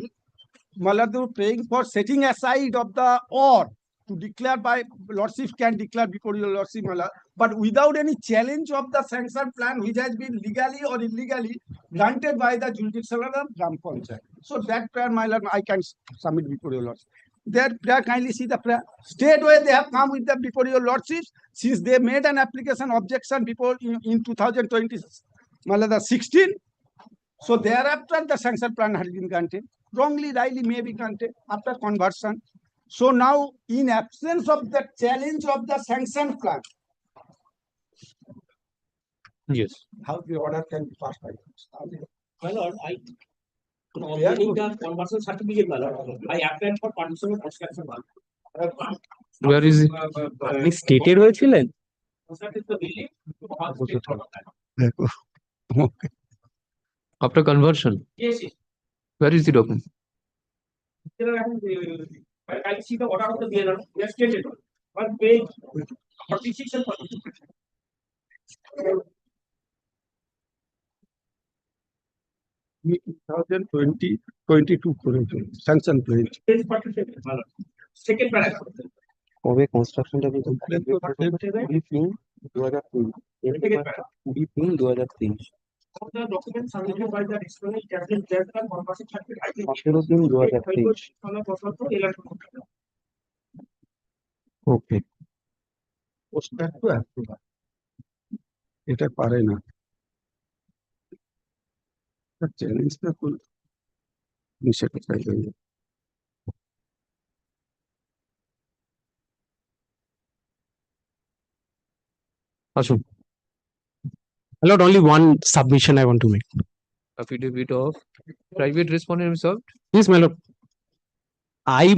my lord, they were praying for setting aside of the or to declare by lordship can declare before your lordship, my lord, but without any challenge of the sanction plan which has been legally or illegally granted by the jurisdictional Gram Panchayat. So that prayer, my lord, I can submit before your lordship. Their prayer, kindly see the prayer. Straightway they have come with them before your lordship, since they made an application objection before in 2020, my lord, 16. So thereafter the sanction plan has been granted. Wrongly, rightly may be granted after conversion. So now, in absence of the challenge of the sanction plan, Yes. how the order can be passed by My lord, obtaining the conversion certificate, my lord, I applied for permission of construction. Where is it? আপনি স্টেটের হয়েছিলেন? After conversion? Yes, yes. Where is the document? I see the order of the DNR. We have stated on page 46 and 47. We 2022 sanction page. Page 47, my lord. Second paragraph. কবে কনস্ট্রাকশনটা complete করতে হবে 20/3/2023 Of the documents submitted by the respondent Captain Jayapal Corporation Certificate. 18/3/23 okay poster তো approval এটা পারে না চ্যালেঞ্জটা কোন বিষয়টা চাইবেন আসুন My lord, only one submission I want to make. affidavit of private respondent himself. Yes, my lord.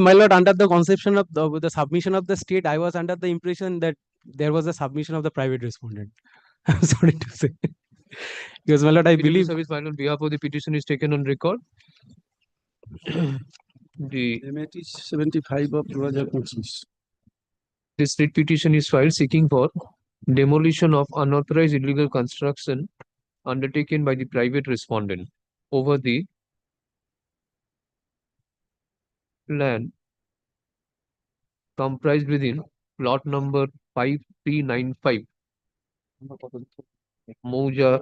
My lord, under the conception of the submission of the state, I was under the impression that there was a submission of the private respondent. I'm sorry to say. Because, my lord, I believe. Service file on behalf of the petition is taken on record. The MAT 75 of 2025 this writ petition is filed seeking for demolition of unauthorized illegal construction undertaken by the private respondent over the land comprised within plot number 5395 Mouja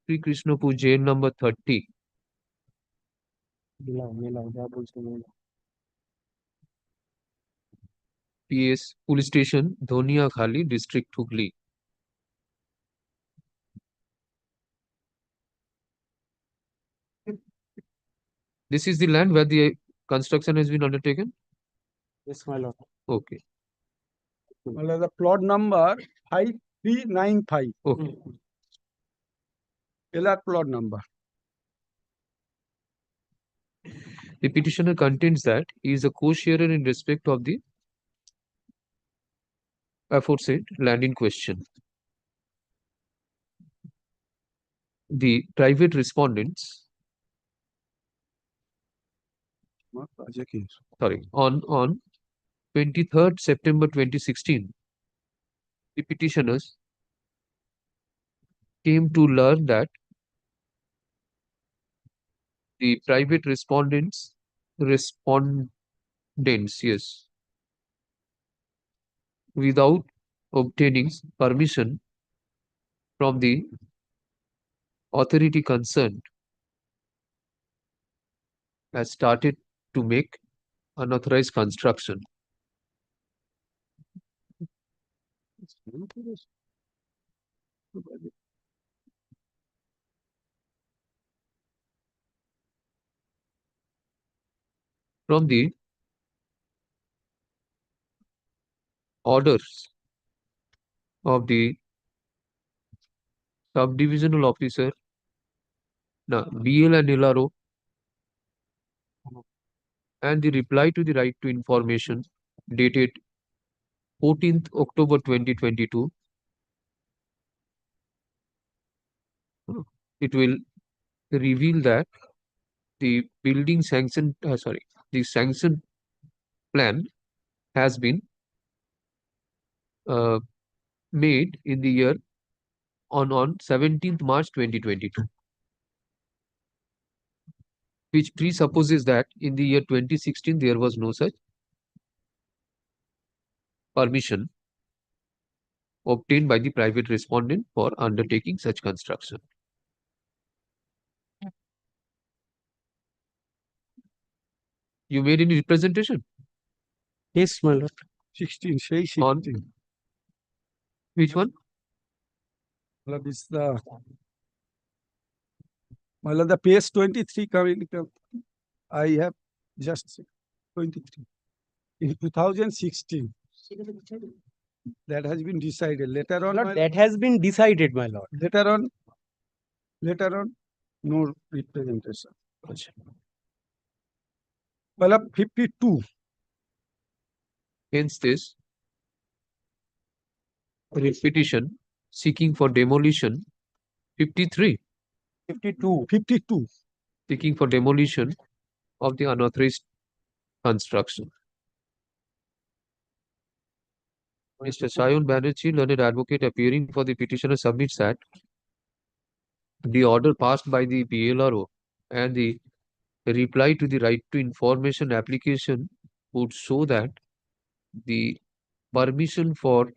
Sri Krishnapur jail number 30 PS police station Dhoniya Khali district Hooghly. This is the land where the construction has been undertaken. Yes, my lord. Okay. well, the plot number 5395 Okay. LR plot number The petitioner contends that he is a co-sharer in respect of the aforesaid land in question. The private respondents, sorry, on 23rd September 2016, the petitioners came to learn that the private respondents, yes, without obtaining permission from the authority concerned, has started to make unauthorized construction. From the orders of the subdivisional officer, BL and LRO, and the reply to the right to information dated 14th October 2022, it will reveal that the building sanction, the sanction plan has been made in the year on 17th March 2022, which presupposes that in the year 2016 there was no such permission obtained by the private respondent for undertaking such construction. You made any representation? Yes, my lord. 16 say 16 On which one? well, this the well, the page 23 coming I have just 23 in 2016 that has been decided later on Lord, that has been decided, my lord. later on no representation well 52 Hence this writ petition seeking for demolition 53 52 seeking for demolition of the unauthorized construction. Mr. Sayon Banerjee, learned advocate appearing for the petitioner, submits that the order passed by the PLRO and the reply to the right to information application would show that the permission for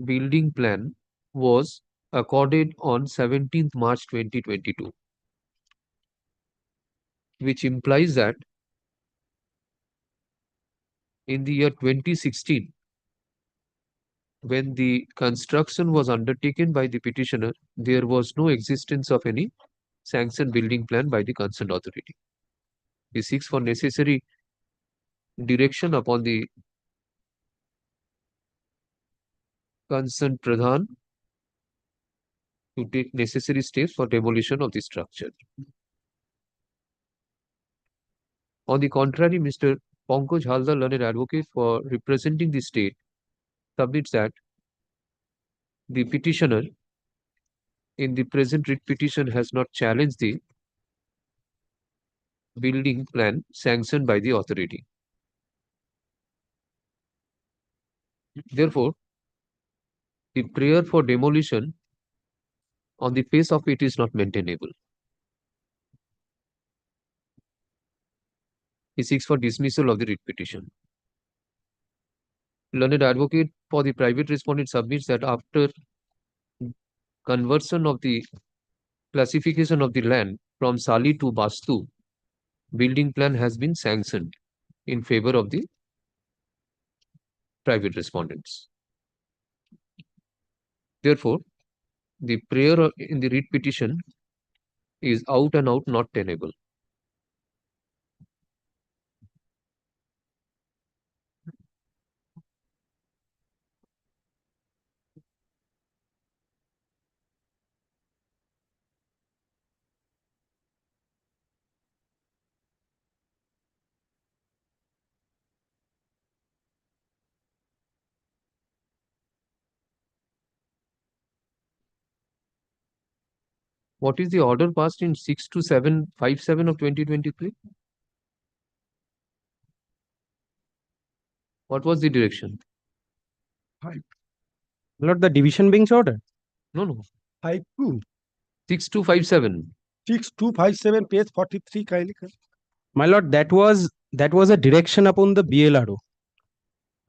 building plan was accorded on 17th March 2022, which implies that in the year 2016, when the construction was undertaken by the petitioner, there was no existence of any sanctioned building plan by the concerned authority. He seeks for necessary direction upon the concerned Pradhan to take necessary steps for demolition of the structure. On the contrary, Mr. Pankaj Haldar, learned advocate for representing the state, submits that the petitioner in the present writ petition has not challenged the building plan sanctioned by the authority. Therefore, the prayer for demolition on the face of it is not maintainable. He seeks for dismissal of the writ petition. Learned advocate for the private respondent submits that after conversion of the classification of the land from Sali to Bastu, building plan has been sanctioned in favor of the private respondents. Therefore, the prayer in the writ petition is out and out not tenable. What is the order passed in 62757 of 2023? What was the direction? Lord, the division bench order. No. 52. 6257. 6257 page 43 kindly. My lord, that was a direction upon the BLRO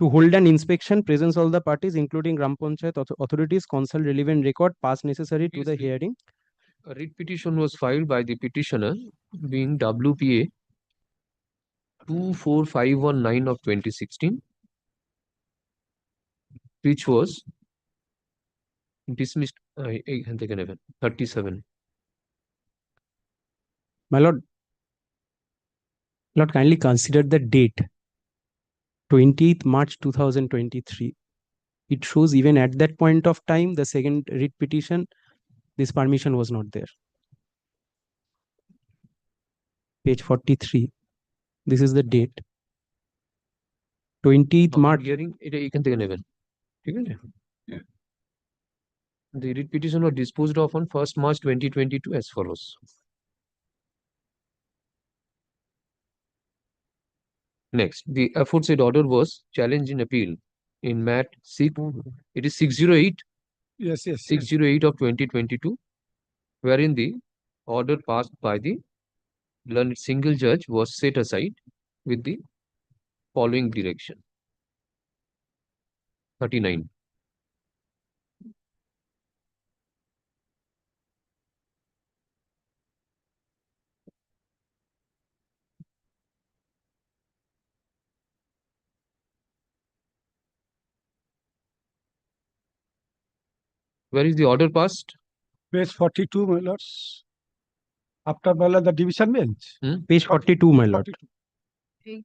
to hold an inspection, presence all the parties, including Gram Panchayat authorities, consult relevant record, pass necessary to the hearing. A writ petition was filed by the petitioner, being WPA 24519 of 2016, which was dismissed 37. My lord, kindly consider the date 20th March 2023. It shows even at that point of time, the second writ petition, this permission was not there. Page 43. This is the date. 20th March. Hearing it can take an event. Yeah. The writ petition was disposed of on 1st March 2022 as follows. Next, the aforesaid order was challenged in appeal in MAT 6. It is 608. Yes. 608 of 2022, wherein the order passed by the learned single judge was set aside with the following direction. 39. Where is the order passed? Page 42, my lords. After my lord, the division bench. Page 42, my lord. 42.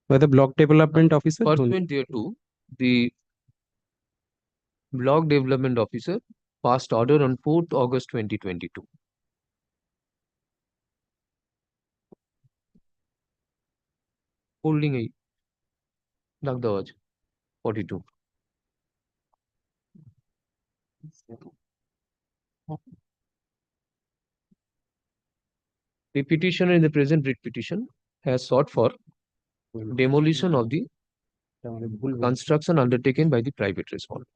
By the block development officer. Pursuant thereto, the block development officer passed order on 4th August 2022. Holding a Dagdawaj 42. The petitioner in the present writ petition has sought for demolition of the construction undertaken by the private respondent.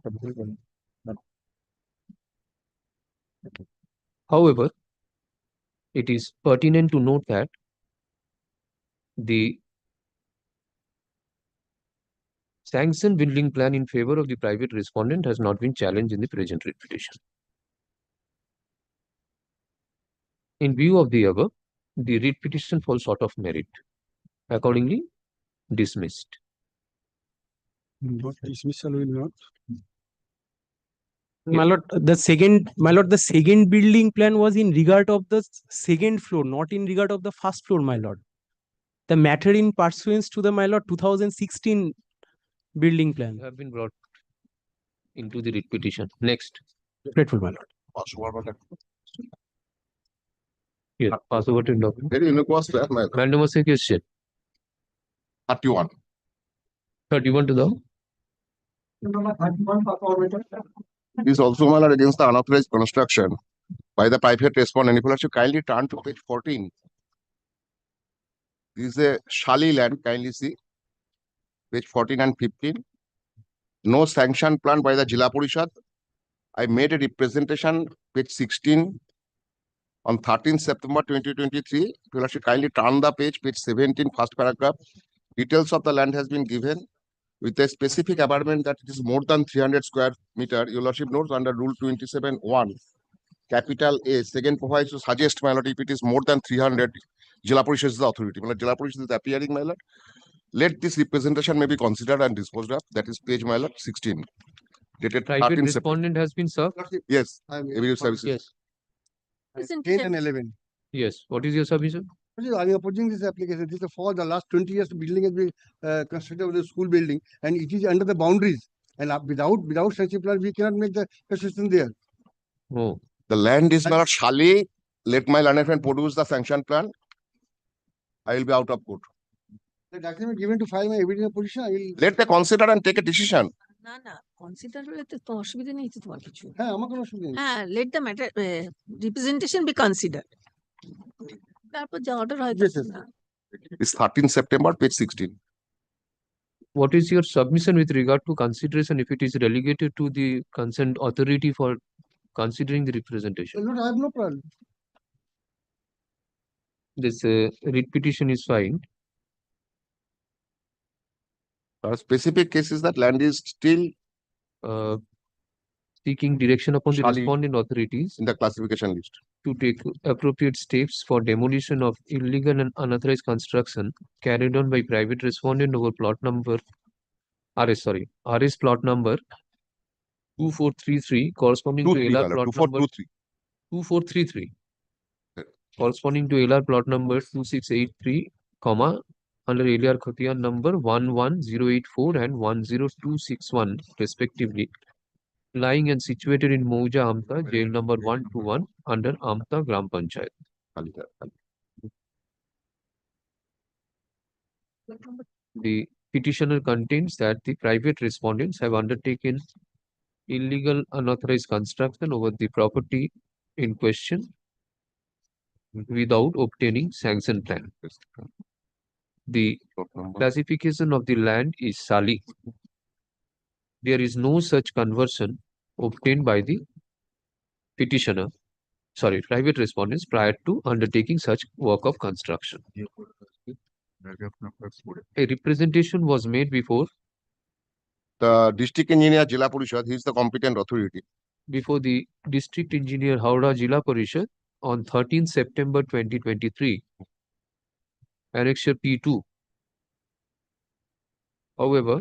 However, it is pertinent to note that the sanctioned building plan in favor of the private respondent has not been challenged in the present writ petition. In view of the above, the writ petition falls short of merit. Accordingly, dismissed. Dismissal will not. My lord, the second building plan was in regard of the second floor, not in regard of the first floor, my lord. The matter in pursuance to the, my lord, 2016 building plan. Have been brought into the writ petition. Next. Grateful, my lord. Here, pass over to document. Very innocuous, my lord. Man number say question. 31. 31 to the. This is also, my lord, against the unauthorized construction by the private respondent. If you should kindly turn to page 14. This is a Shali land, kindly see. Page 14 and 15. No sanction plan by the Jila Parishad. I made a representation, page 16, on 13th September 2023. If you should kindly turn the page 17, first paragraph. Details of the land has been given with a specific abutment that it is more than 300 square meter. Your lordship notes under rule 27(1), capital A, second provides to suggest, my lord, if it is more than 300, Jila Parishad is the authority. My lord, Jila Parishad is appearing, my lord. Let this representation may be considered and disposed of. That is page, my lord, 16. Dated Private 13th respondent has been served. Yes, immediate services. Yes. 10 and 11. Yes. What is your submission? I am opposing this application. This is for the last 20 years, the building has been constructed with the school building, and it is under the boundaries. And without sanction plan, we cannot make the construction there. Oh. The land is, my lord, Shali. Let my learned friend produce the sanction plan. I will be out of court. The document given to file my evidence position, I will. Let them consider and take a decision. না না consider হলে তো অসুবিধা নেই তো তোমার কিছু হ্যাঁ আমার কোনো অসুবিধা নেই হ্যাঁ let the matter representation be consider তারপর যা অর্ডার হয় Yes, yes. It's 13th September, page 16. What is your submission with regard to consideration if it is relegated to the concerned authority for considering the representation? Lord, I have no problem. This writ petition is filed. Specific cases that land is still Seeking direction upon the Shali respondent authorities in the classification list. to take appropriate steps for demolition of illegal and unauthorized construction carried on by private respondent over plot number RS plot number 2433 corresponding to 23, LR my lord, plot number 2423. 2433 corresponding to LR plot number 2683, comma under LR Khatiyan number 11084 and 10261 respectively, lying and situated in Mouja Amta, jail number 121 under Amta Gram Panchayat. The petitioner contains that the private respondents have undertaken illegal unauthorized construction over the property in question without obtaining sanction plan. The classification of the land is Sali. There is no such conversion obtained by the private respondents prior to undertaking such work of construction. A representation was made before The district engineer, Jila Parishad, he is the competent authority. before the district engineer Howrah Jila Parishad on 13th September 2023, Annexure P2. However,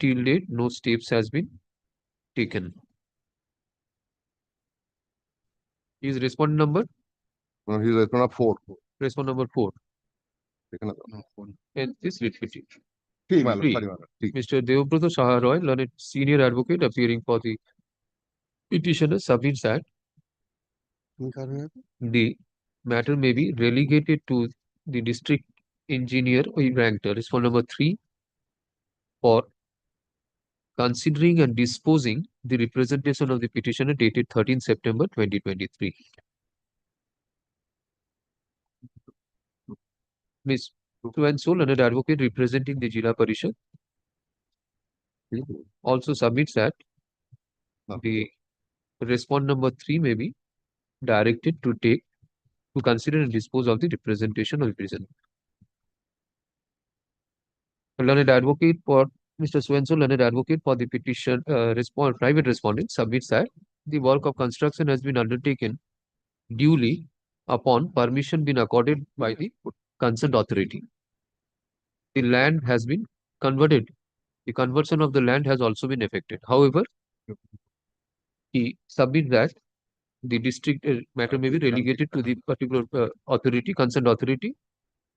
till date, no steps has been taken. Is respondent number? No, he is respondent 4. Respondent number 4. And this writ petition. Three, my lord, Three. sorry, my lord, three. Mr. Deobrata Saha Roy, learned senior advocate appearing for the petitioner, submits that the matter may be relegated to the district engineer or ranked respondent number 3 for considering and disposing the representation of the petitioner dated 13 September 2023. Ms. Swansol, learned advocate representing the Jila Parishad, also submits that the respond number 3 may be directed to consider and dispose of the representation of the petitioner. Learned advocate for Mr. Swansol, learned advocate for the petition private respondent, submits that the work of construction has been undertaken duly upon permission been accorded by the concerned authority. The land has been converted. The conversion of the land has also been effected. However, he submits that the district matter may be relegated to the particular concerned authority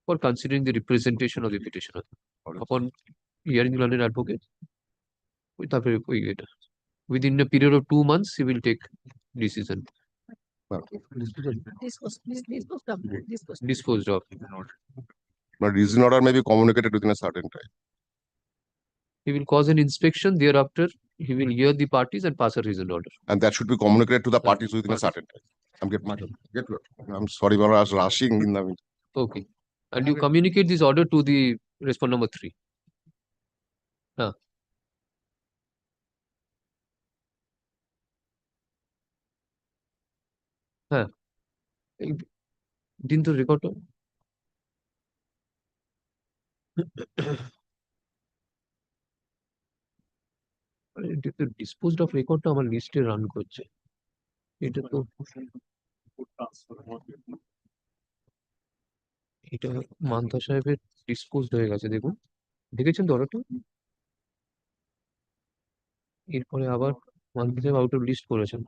for considering the representation of the petitioner. Upon hearing the learned advocate, within a period of 2 months, he will take decision. Disposed of. But reason order may be communicated within a certain time. He will cause an inspection. Thereafter, he will hear the parties and pass a reason order. And that should be communicated to the parties within a certain time. I'm sorry, but I was rushing in the. Okay. And you communicate this order to the respond number 3. Didn't the record? Disposed of record আমার লিস্টে run করছে এটা তো এটা Manta সাহেবের disposed হয়ে গেছে দেখুন দেখেছেন তো অর্ডারটা এরপরে আবার মান্তা সাহেব আউট অফ লিস্ট করেছেন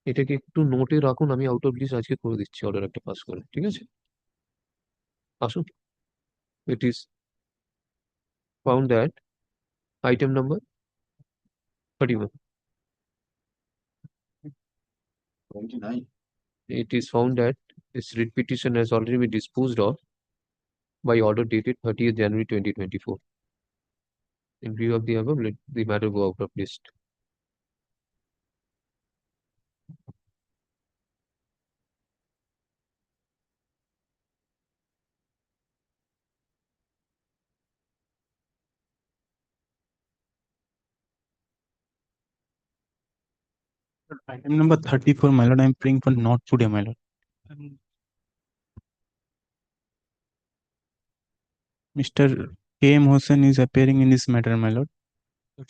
এটাকে একটু নোটে রাখুন আমি আউট অফ লিস্ট আজকে করে দিচ্ছি অর্ডার একটা পাস করে ঠিক আছে আসুন it is found that item number 31 29 it is found that this writ petition has already been disposed of by order dated 30th January 2024. In view of the above, let the matter go out of list. Item number 34, my lord, I am praying for not today, my lord. Mr. K.M. Hossain is appearing in this matter, my lord.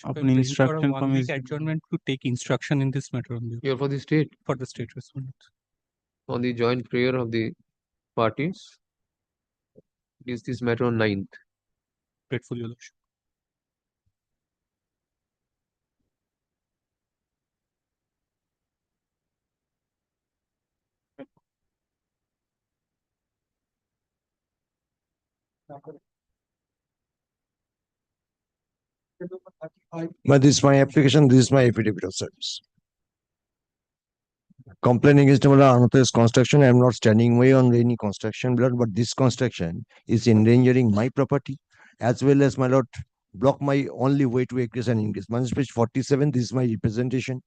Upon instruction from his adjournment to take instruction in this matter only. Here for the state? For the state respondent. On the joint prayer of the parties, is this matter on 9th? Grateful, your lordship. But this is my application, this is my affidavit of service. Complaining against unauthorized construction. I am not standing way on any construction, blood, but this construction is endangering my property as well as, my lord, block my only way to egress and ingress. Page 47, this is my representation.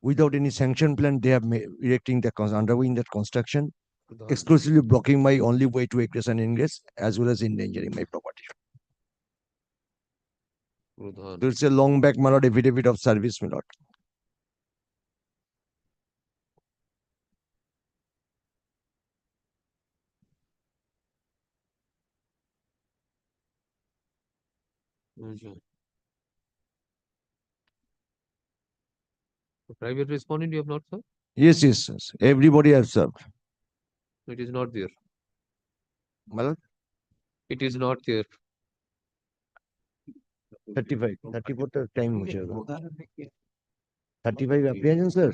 Without any sanction plan, they are erecting the undergoing that construction, exclusively blocking my only way to egress and ingress as well as endangering my property. So it's a long back, my lord, affidavit of service, my lord. The private respondent you have not served? Yes, yes, yes. Everybody has served. It is not there. My lord? It is not there. 35, 34 time. 35 আপনি আছেন sir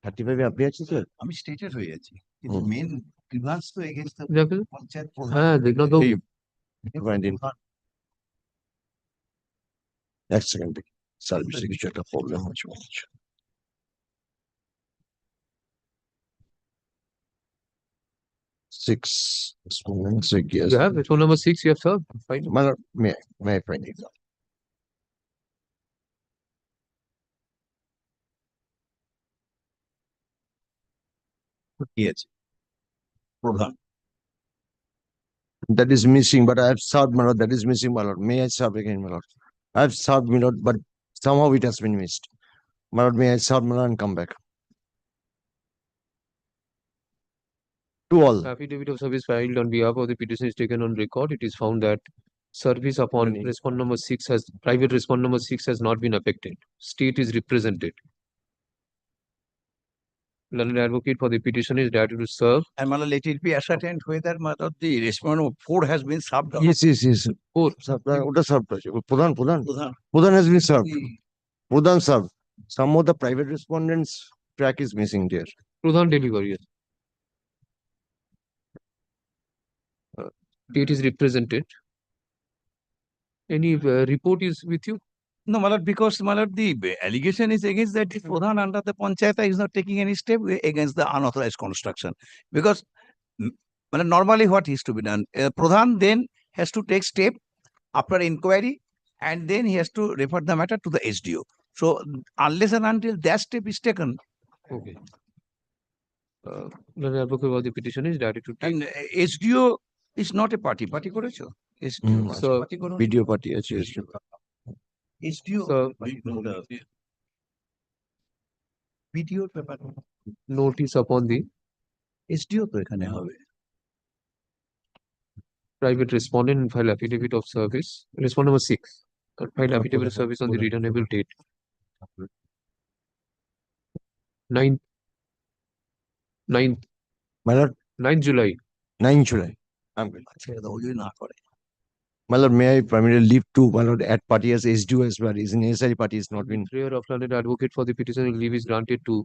35 আপনি আছেন sir আমি stated হয়ে আছি কিন্তু main grievance তো against the panchayat হ্যাঁ দেখলাম তো এক সেকেন্ড সার্ভিসে কিছু একটা প্রবলেম হচ্ছে মনে হচ্ছে 6 respondents, yes. You have respondent number 6, you have served. Fine. My lord, may I find it? Yes. Pradhan. That is missing, but I have served, my lord. That is missing, my lord. May I serve again, my lord? I have served, my lord, but somehow it has been missed. My lord, may I serve, my lord, and come back? To all. Affidavit of service filed on behalf of the petition is taken on record. It is found that service upon respondent number 6 has private respondent number 6 has not been affected. State is represented. Learned advocate for the petition is directed to serve. And Mala, let it be ascertained whether the respondent 4 has been served. Yes. 4. What served? Pradhan. Pradhan. Pradhan has been served. Pradhan served. Some of the private respondents' track is missing there. Pradhan deliver, yes. State is represented. Any report is with you? No, Malad, because Malad, the allegation is against that the Pradhan under the Panchayata is not taking any step against the unauthorized construction. Because Malad, normally what is to be done? Pradhan then has to take step after inquiry and then he has to refer the matter to the SDO. So unless and until that step is taken. Okay. Learned advocate for the petition is directed to take. And SDO is not a party. Party করেছো? SDO So party করো? Video party, yes. SDO So ভিডিওর ব্যাপার notice upon the SDO তো এখানে হবে private respondent and file affidavit of service. Respondent number 6 file affidavit of service on the returnable date 9th My lord, 9th July. 9 July. I'm good. ছেড়ে দাও যদি না করে My lord, may I primarily leave to, my lord, at party as SDO as well. Is necessary party is not been. Prayer of learned advocate for the petition leave is granted to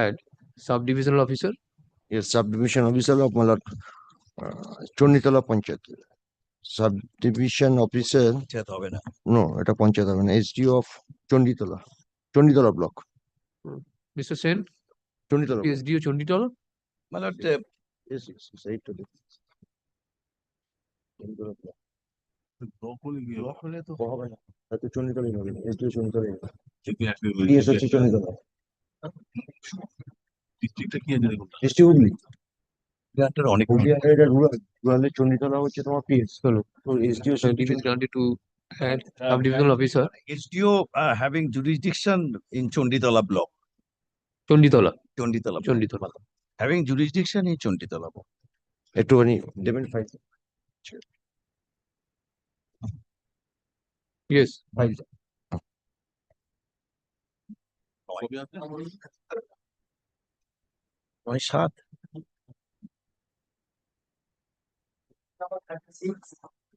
add subdivisional officer. Yes, subdivision officer of my lord, Chonitala Panchayat. Subdivision officer. Panchayat হবে না No, এটা পঞ্চায়েত হবে না, SDO of Chonditala block. Mr. Sen, Chonditala. SDO Chonditala. মানে Yes, right to the block হলে তো হবে না, তাতে চন্ডিতলাই হবে, SDO চন্ডিতলাই হবে। DS হচ্ছে চন্ডিতলা। ডিস্ট্রিক্টটা কি আছে দেখুন ডিস্ট্রিক্ট হুগলি। এটার অনেক হুগলি এটা রুরালের চন্ডিতলা হচ্ছে তোমার PS। Hello. তো SDO Leave is granted to add subdivisional officer. SDO having jurisdiction in Chonditala block. Chonditala. Chonditala. Having jurisdiction in Chonditala block. একটুখানি দেবেন ফাইল। Yes. ফাইল। নয় 7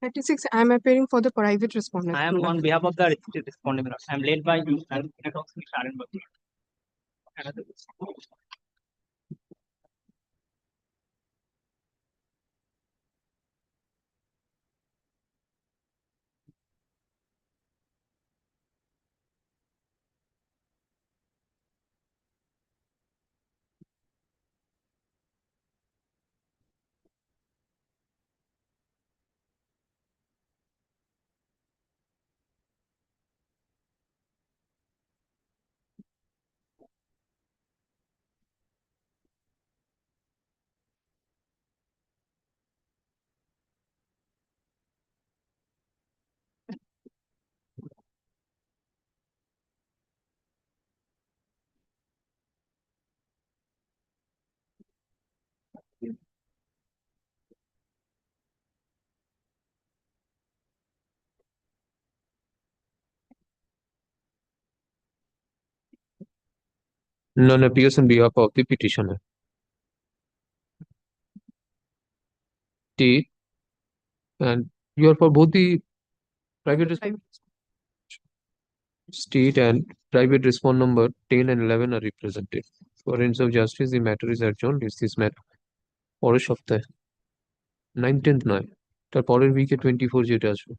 36, I am appearing for the private respondent. I am on behalf of the respondent. I am led by Sharon Bhatti. None appears on behalf of the petitioner. State and you are for both the private respondent. State and private respond number 10 and 11 are represented. For ends of justice, the matter is adjourned. Is this matter? পরের সপ্তাহে 9th নয় তার পরের উইকে 24 যেটা আসবে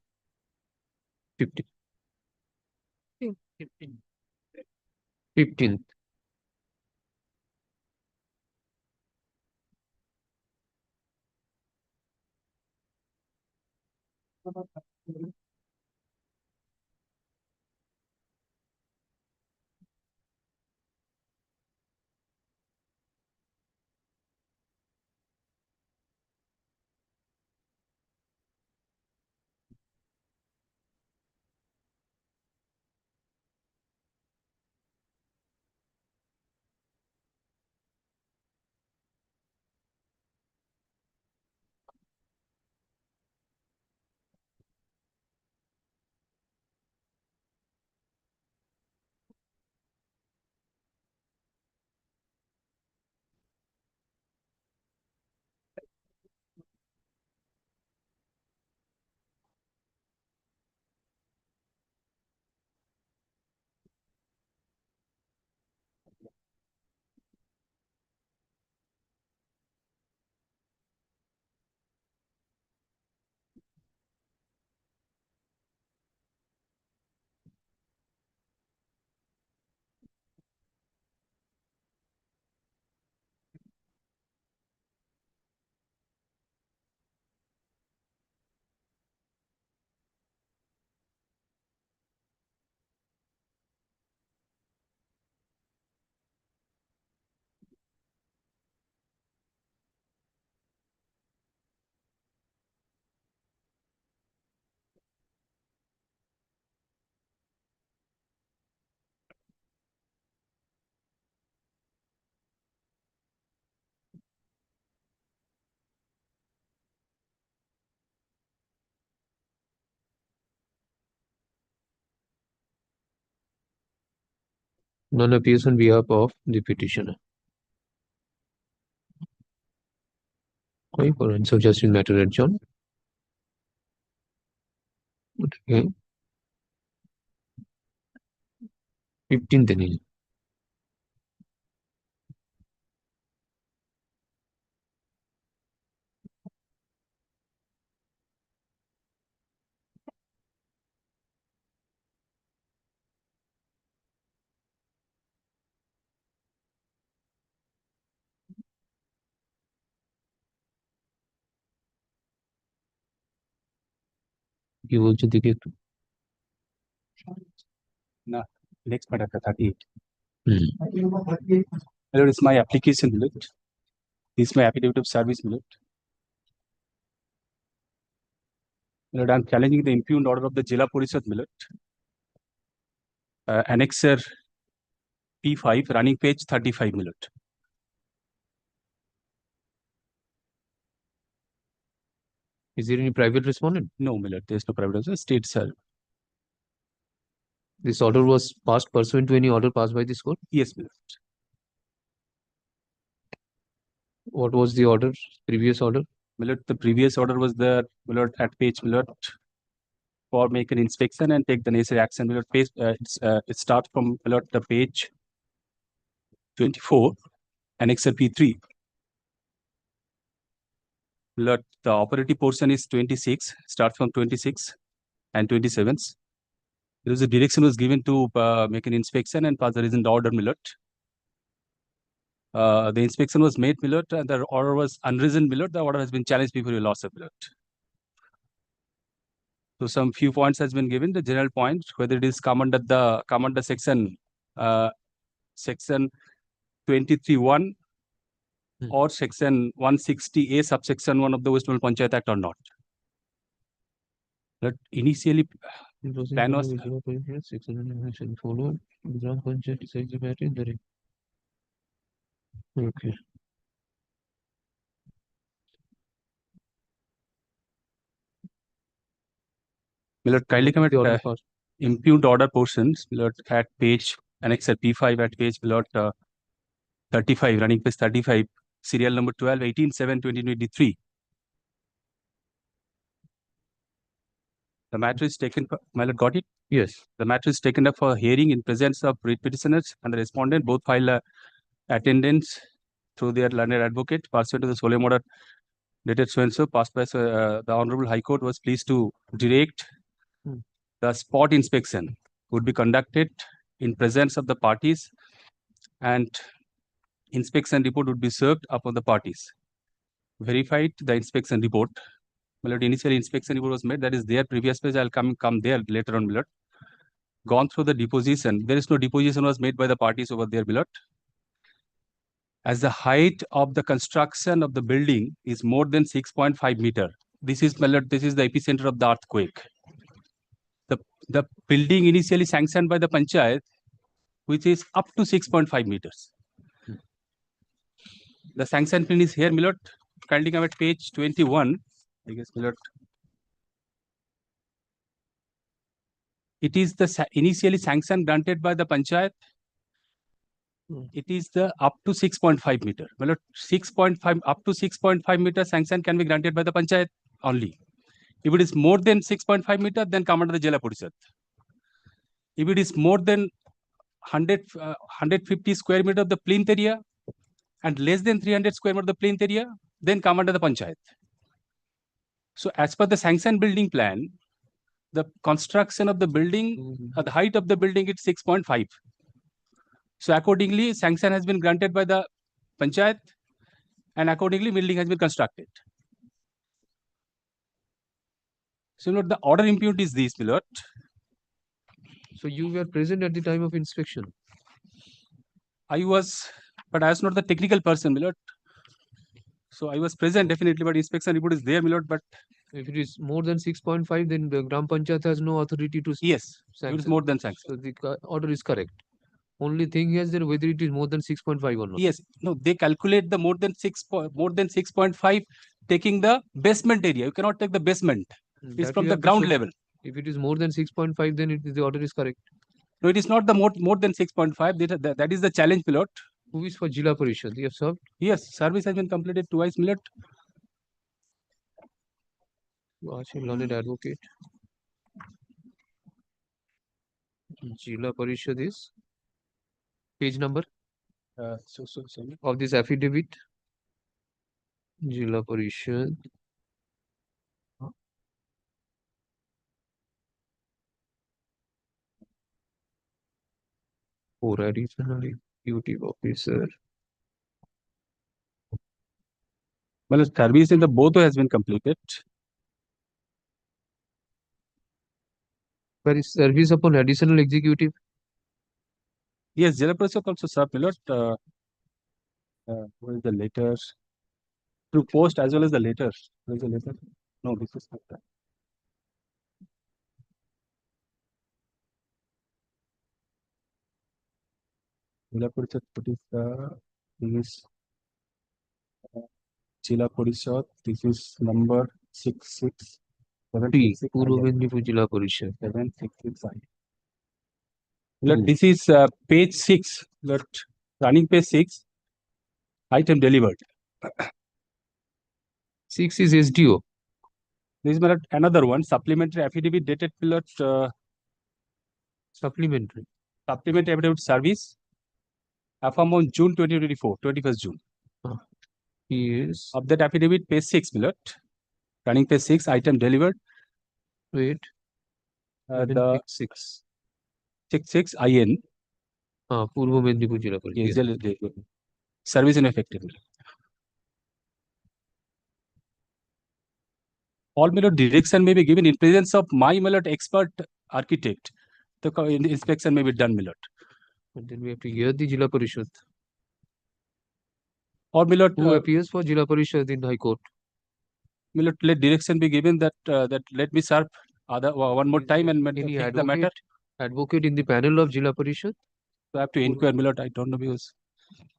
15th None appears on behalf of the petitioner. Okay, for unsuggestible matter adjourned. Okay. 15th inning. কি বলছো দেখি একটু না next matter 38 hmm hello it's my application millet this is my affidavit of service millet I'm challenging the impugned order of the Jila Parishad millet annexer P5 running page 35 millet. Is there any private respondent? No, millet. There is no private respondent. State, sir. This order was passed pursuant to any order passed by this court? Yes, millet. What was the order? Previous order? Millet, the previous order was there, millet, at page millet for make an inspection and take the necessary action. Millet, page, it starts from millet the page 24, annexer P3. Millet, the operative portion is 26, starts from 26 and 27. There was a direction was given to make an inspection and pass the reasoned order, millet. The inspection was made, millet, and the order was unreasoned, millet. The order has been challenged before you lost a millet. So some few points has been given. The general point, whether it is come under section 23(1) or section 160A subsection 1 of the West Bengal Panchayat Act or not. But initially, plan was okay. Millet, kindly come at impugned order portions, millet, at page annexer P5 at page millet 35, running page 35, serial number 12, 18, 7, 2023. The matter is taken, millet, got it? Yes. The matter is taken up for hearing in presence of writ petitioners and the respondent, both file attendance through their learned advocate, pursuant to the solemn order dated so-and-so, passed by the Honorable High Court was pleased to direct the spot inspection would be conducted in presence of the parties and inspection report would be served upon the parties. Verified the inspection report My lord, initial inspection report was made. That is their previous page. I'll come there later on, my lord. Gone through the deposition. There is no deposition was made by the parties over there, my lord. As the height of the construction of the building is more than 6.5 meter. This is, my lord, this is the epicenter of the earthquake. The building initially sanctioned by the panchayat, which is up to 6.5 meters. The sanction pin is here, my lord. Kindly come at page 21. I guess, my lord. It is the initially sanction granted by the panchayat. It is the up to 6.5 meter. Well, 6.5 up to 6.5 meter sanction can be granted by the panchayat only. If it is more than 6.5 meter, then come under the Jila Parishad. If it is more than 150 square meter of the plinth area and less than 300 square meter of the plinth area, then come under the panchayat. So as per the sanction building plan, the construction of the building, the height of the building is 6.5. So accordingly, sanction has been granted by the panchayat, and accordingly, building has been constructed. So, Lord, the order impugned is this, Lord. So you were present at the time of inspection? I was, but I was not the technical person, Lord. So I was present definitely, but inspection report is there, Lord. But if it is more than 6.5, then the Gram Panchayat has no authority to yes, sanction. it is more than sanction. So the order is correct. Only thing is that whether it is more than 6.5 or not. Yes, no, they calculate the more than 6.5, taking the basement area. You cannot take the basement. It's from the ground level. If it is more than 6.5, then the order is correct. No, it is not the more than 6.5. That is the challenge, pilot. Who is for Jila Parishad? You have served? Yes, service has been completed twice, Millet. Learned advocate. Jila Parishad is page number of this affidavit. Jila Parishad. For additional executive officer. Well, service in the both has been completed. Where is service upon additional executive? Yes, Jila Parishad also served, Millet. What is the letter? Through post as well as the letter. What is the letter? No, this is not that. Jila Parishad, what is this? Jila Parishad, this is number 66. Purva Mendipur Jila Parishad. 7665. Look, this is page 6. Look, running page 6. Item delivered. 6 is SDO. This is another one. Supplementary affidavit dated pilot. Supplementary affidavit service. Affirmed on June 2024, 21st June. Yes. Of that affidavit, page 6 pilot. Running page 6. Item delivered. Wait. The 66 IN. Purva Mendipur Jila Parishad. Yes, service ineffective. All direction may be given in presence of my expert architect. The inspection may be done, Millet. And then we have to hear the Jila Parishad. Or Millet, who appears for Jila Parishad in High Court? Millet, let direction be given that let me serve one more time and take the matter. Advocate in the panel of Jila Parishad? So I have to inquire, Millet. I don't know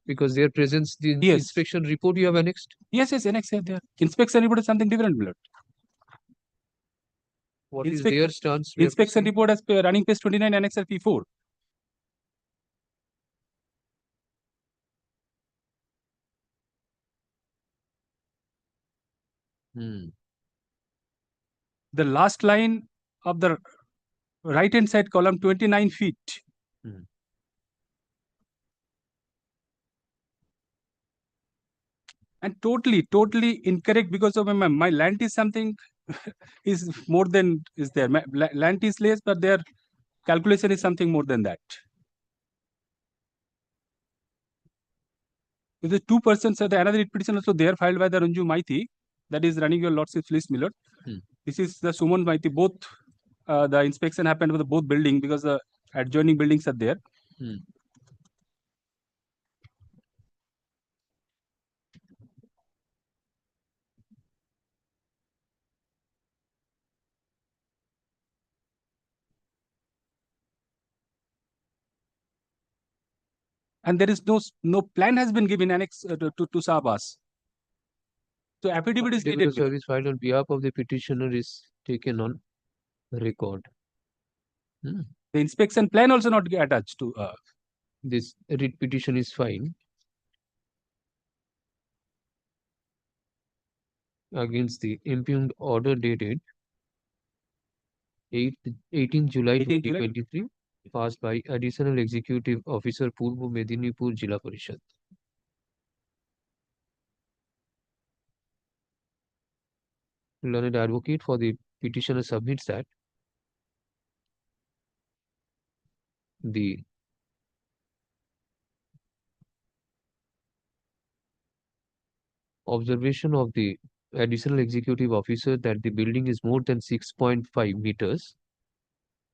because their presence, the inspection report you have annexed? Yes, annexed there. Inspection report is something different, Millet. What is their stance? Inspection report as running page 29, annexer P4. The last line of the right hand side column, 29 feet. And totally incorrect because of my land is something is more than is there. My land is less, but their calculation is something more than that. With the 2%, so the another petition also there filed by the Ranju Maiti, that is running your lordship's list, Millet. This is the Suman Maiti. Both the inspection happened with the both building because the adjoining buildings are there. And there is no plan has been given annex to Sabas. So affidavit is needed. Service filed on behalf of the petitioner is taken on record. The inspection plan also not attached to. This writ petition is fine against the impugned order dated 18 July 2023, passed by Additional Executive Officer Purbo Medinipur Jila Parishad. Learned advocate for the petitioner submits that the observation of the additional executive officer that the building is more than 6.5 meters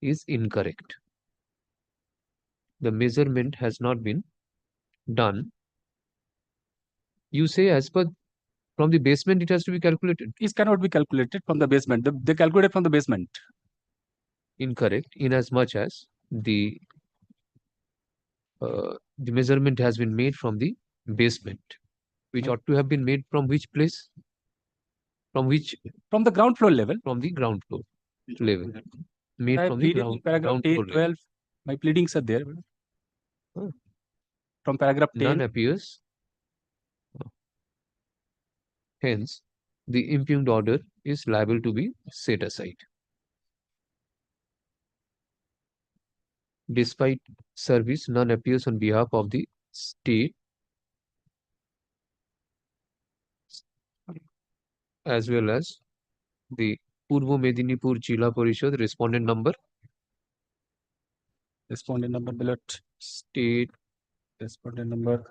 is incorrect. The measurement has not been done. You say as per from the basement it has to be calculated. It cannot be calculated from the basement. They calculate from the basement. Incorrect, in as much as the measurement has been made from the basement, which ought to have been made from which place? From the ground floor level. From the ground floor level. Made from the ground paragraph floor 12. level. My pleadings are there. From paragraph 10. None appears. Hence, the impugned order is liable to be set aside. Despite service, none appears on behalf of the state as well as the Purvo Medinipur Jila Parishad respondent number. Respondent number below state. Respondent number.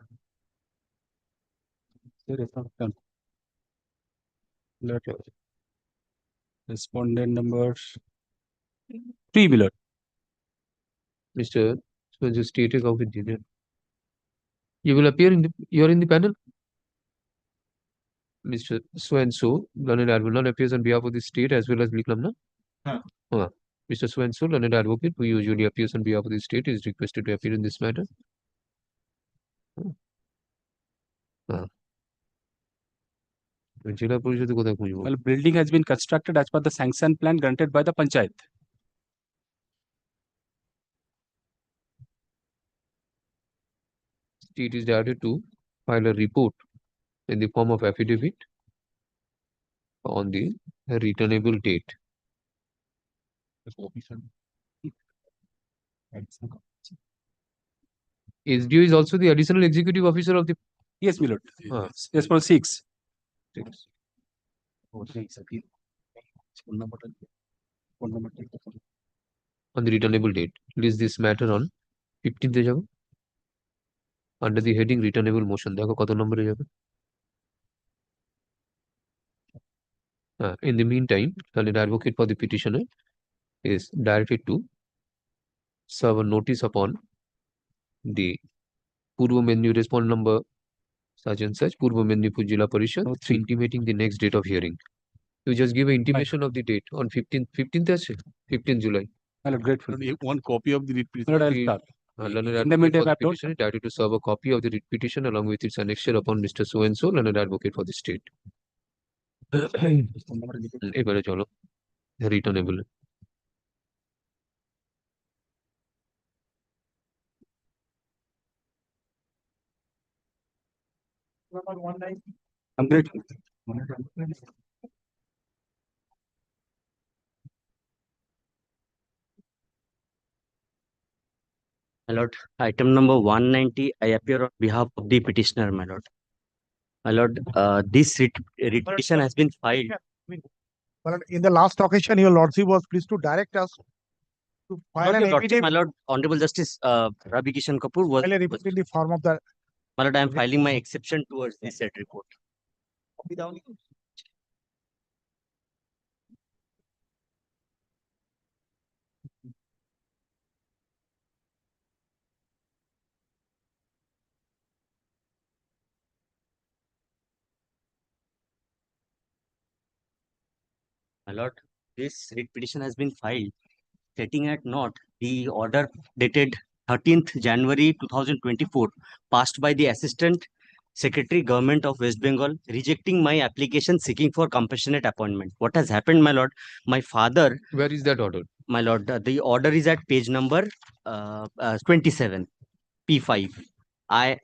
Respondent number 3 below. Mr. Spencer stated of engineer. You will appear in the you are in the panel. Mr. So-and-so, learned advocate, appears on behalf of the state as well as Liklamna. Mr. So-and-so, learned advocate, who usually appears on behalf of the state, is requested to appear in this matter. Well, building has been constructed as per the sanction plan granted by the Panchayat. State is directed to file a report in the form of affidavit on the returnable date. SDO is also the additional executive officer of the. Yes, my lord. Yes, for 6. On the returnable date. List this matter on 15th under the heading returnable motion. देखो कत number है in the meantime, the advocate for the petitioner is directed to serve a notice upon the Purvo Menu respondent number such and such Purvo Medinipur Jila Parishad, intimating the next date of hearing. You just give an intimation of the date on 15th July. Grateful. One copy of the writ petition. Learned advocate for the petition is directed to serve a copy of the writ petition along with its annexure upon Mr. So-and-so, learned advocate for the state. এবারে চলো returnable. I'm grateful. My lord, item number 190, I appear on behalf of the petitioner, my lord. My lord, this writ petition has been filed. But in the last occasion, your lordship was pleased to direct us to file Not an your lordship, affidavit. my lord, Honorable Justice Ravi Kishan Kapoor was. File a report in the form of the. My lord, I am filing my exception towards this said report. My lord, this writ petition has been filed setting at naught the order dated 13th January 2024 passed by the Assistant Secretary Government of West Bengal rejecting my application seeking for compassionate appointment. What has happened, my lord? My father. Where is that order? My lord, the order is at page number 27, P5. I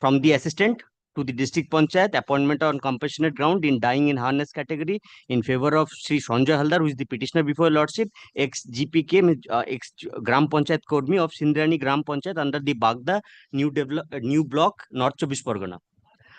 from the assistant to the district panchayat, appointment on compassionate ground in dying in harness category in favor of Sri Sanjay Haldar, who is the petitioner before lordship, ex GPK, ex Gram Panchayat Kormi of Sindrani Gram Panchayat under the Bagda new block, North Chobbish Pargana.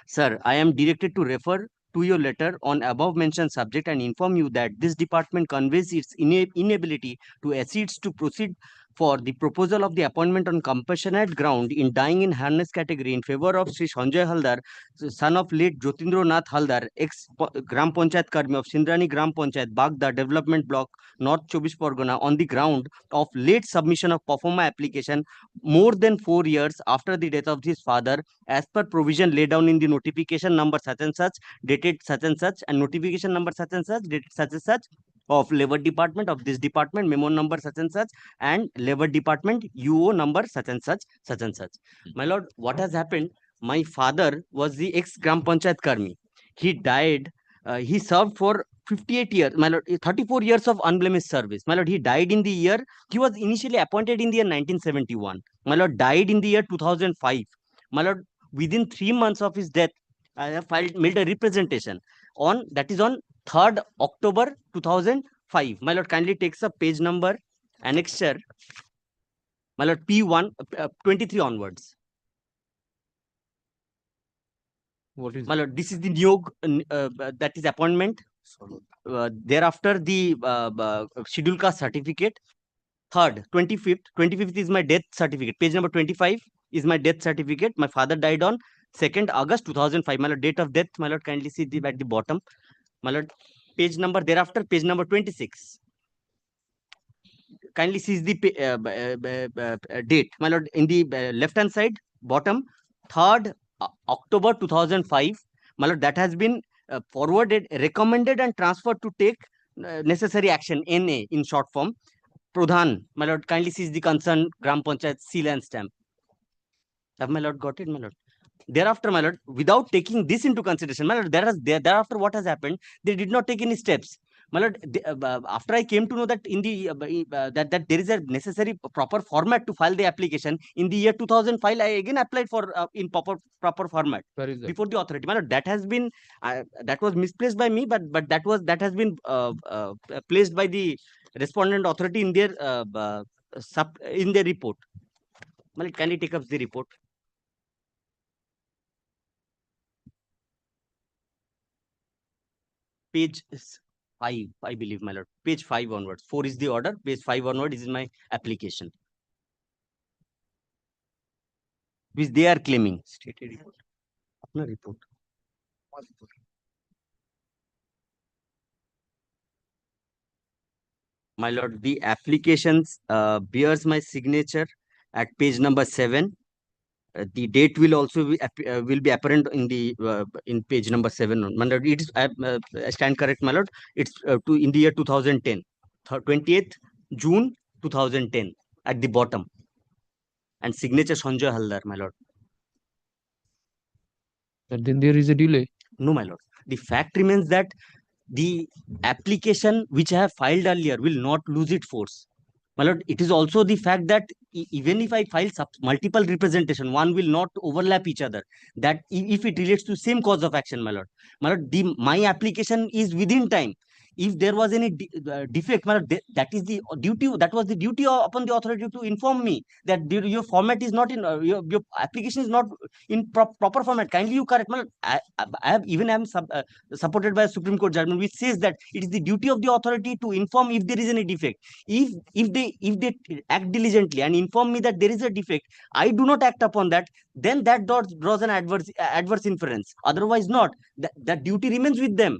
Sir, I am directed to refer to your letter on above mentioned subject and inform you that this department conveys its inability to accede to proceed for the proposal of the appointment on compassionate ground in dying in harness category in favor of Sri Sanjay Haldar, son of late Jyotindro Nath Haldar, ex Gram Panchayat Karmi of Sindrani Gram Panchayat, Bagda Development Block, North Chobbish Pargana, on the ground of late submission of performa application more than 4 years after the death of his father, as per provision laid down in the notification number such and such, dated such and notification number such and such, dated such and such, of labor department of this department, memo number such and labor department UO number such and such. My lord, what has happened? My father was the ex Gram Panchayat Karmi. He died. He served for 58 years, my lord, 34 years of unblemished service. My lord, he died in the year, he was initially appointed in the year 1971. My lord, died in the year 2005. My lord, within 3 months of his death, I have made a representation on, that is on 3rd October 2005. My lord, kindly takes up page number annexure, my lord, P1, 23 onwards. What is my lord, this is the new that is appointment. Thereafter, the schedule caste certificate. 3rd, 25th is my death certificate. Page number 25 is my death certificate. My father died on 2nd August 2005. My lord, date of death, my lord, kindly see the at the bottom. My lord, page number thereafter, page number 26. Kindly see the date, my lord, in the left hand side, bottom, 3rd October 2005. My lord, that has been forwarded, recommended and transferred to take necessary action, NA in short form. Pradhan, my lord, kindly seize the concerned Gram Panchayat seal and stamp. Have my lord got it, my lord? Thereafter, my lord, without taking this into consideration, my lord, thereafter what has happened? They did not take any steps. My lord, after I came to know that in the that there is a necessary proper format to file the application, in the year 2005, I again applied for in proper format before the authority. My lord, that has been that was misplaced by me, but that has been placed by the respondent authority in their in their report. My lord, can you take up the report? Page 5, I believe, my lord. Page 5 onwards. 4 is the order. Page 5 onward is my application, which they are claiming. Stated report. Apna report. My lord, the applications bears my signature at page number 7. The date will also be apparent in the in page number 7. My lord, it is I stand correct, my lord. It's in the year 2010, 20th June 2010 at the bottom, and signature Sanjay Haldar, my lord. And then there is a delay. No, my lord. The fact remains that the application which I have filed earlier will not lose its force. My lord, it is also the fact that even if I file multiple representation, one will not overlap each other. That if it relates to same cause of action, my lord, my application is within time. If there was any defect, my lord, that is the duty. That was the duty upon the authority to inform me that your format is not in your application is not in proper format. Kindly you correct, my lord. I have even am supported by a Supreme Court judgment which says that it is the duty of the authority to inform if there is any defect. If they act diligently and inform me that there is a defect, I do not act upon that, then that draws an adverse inference. Otherwise not. That duty remains with them.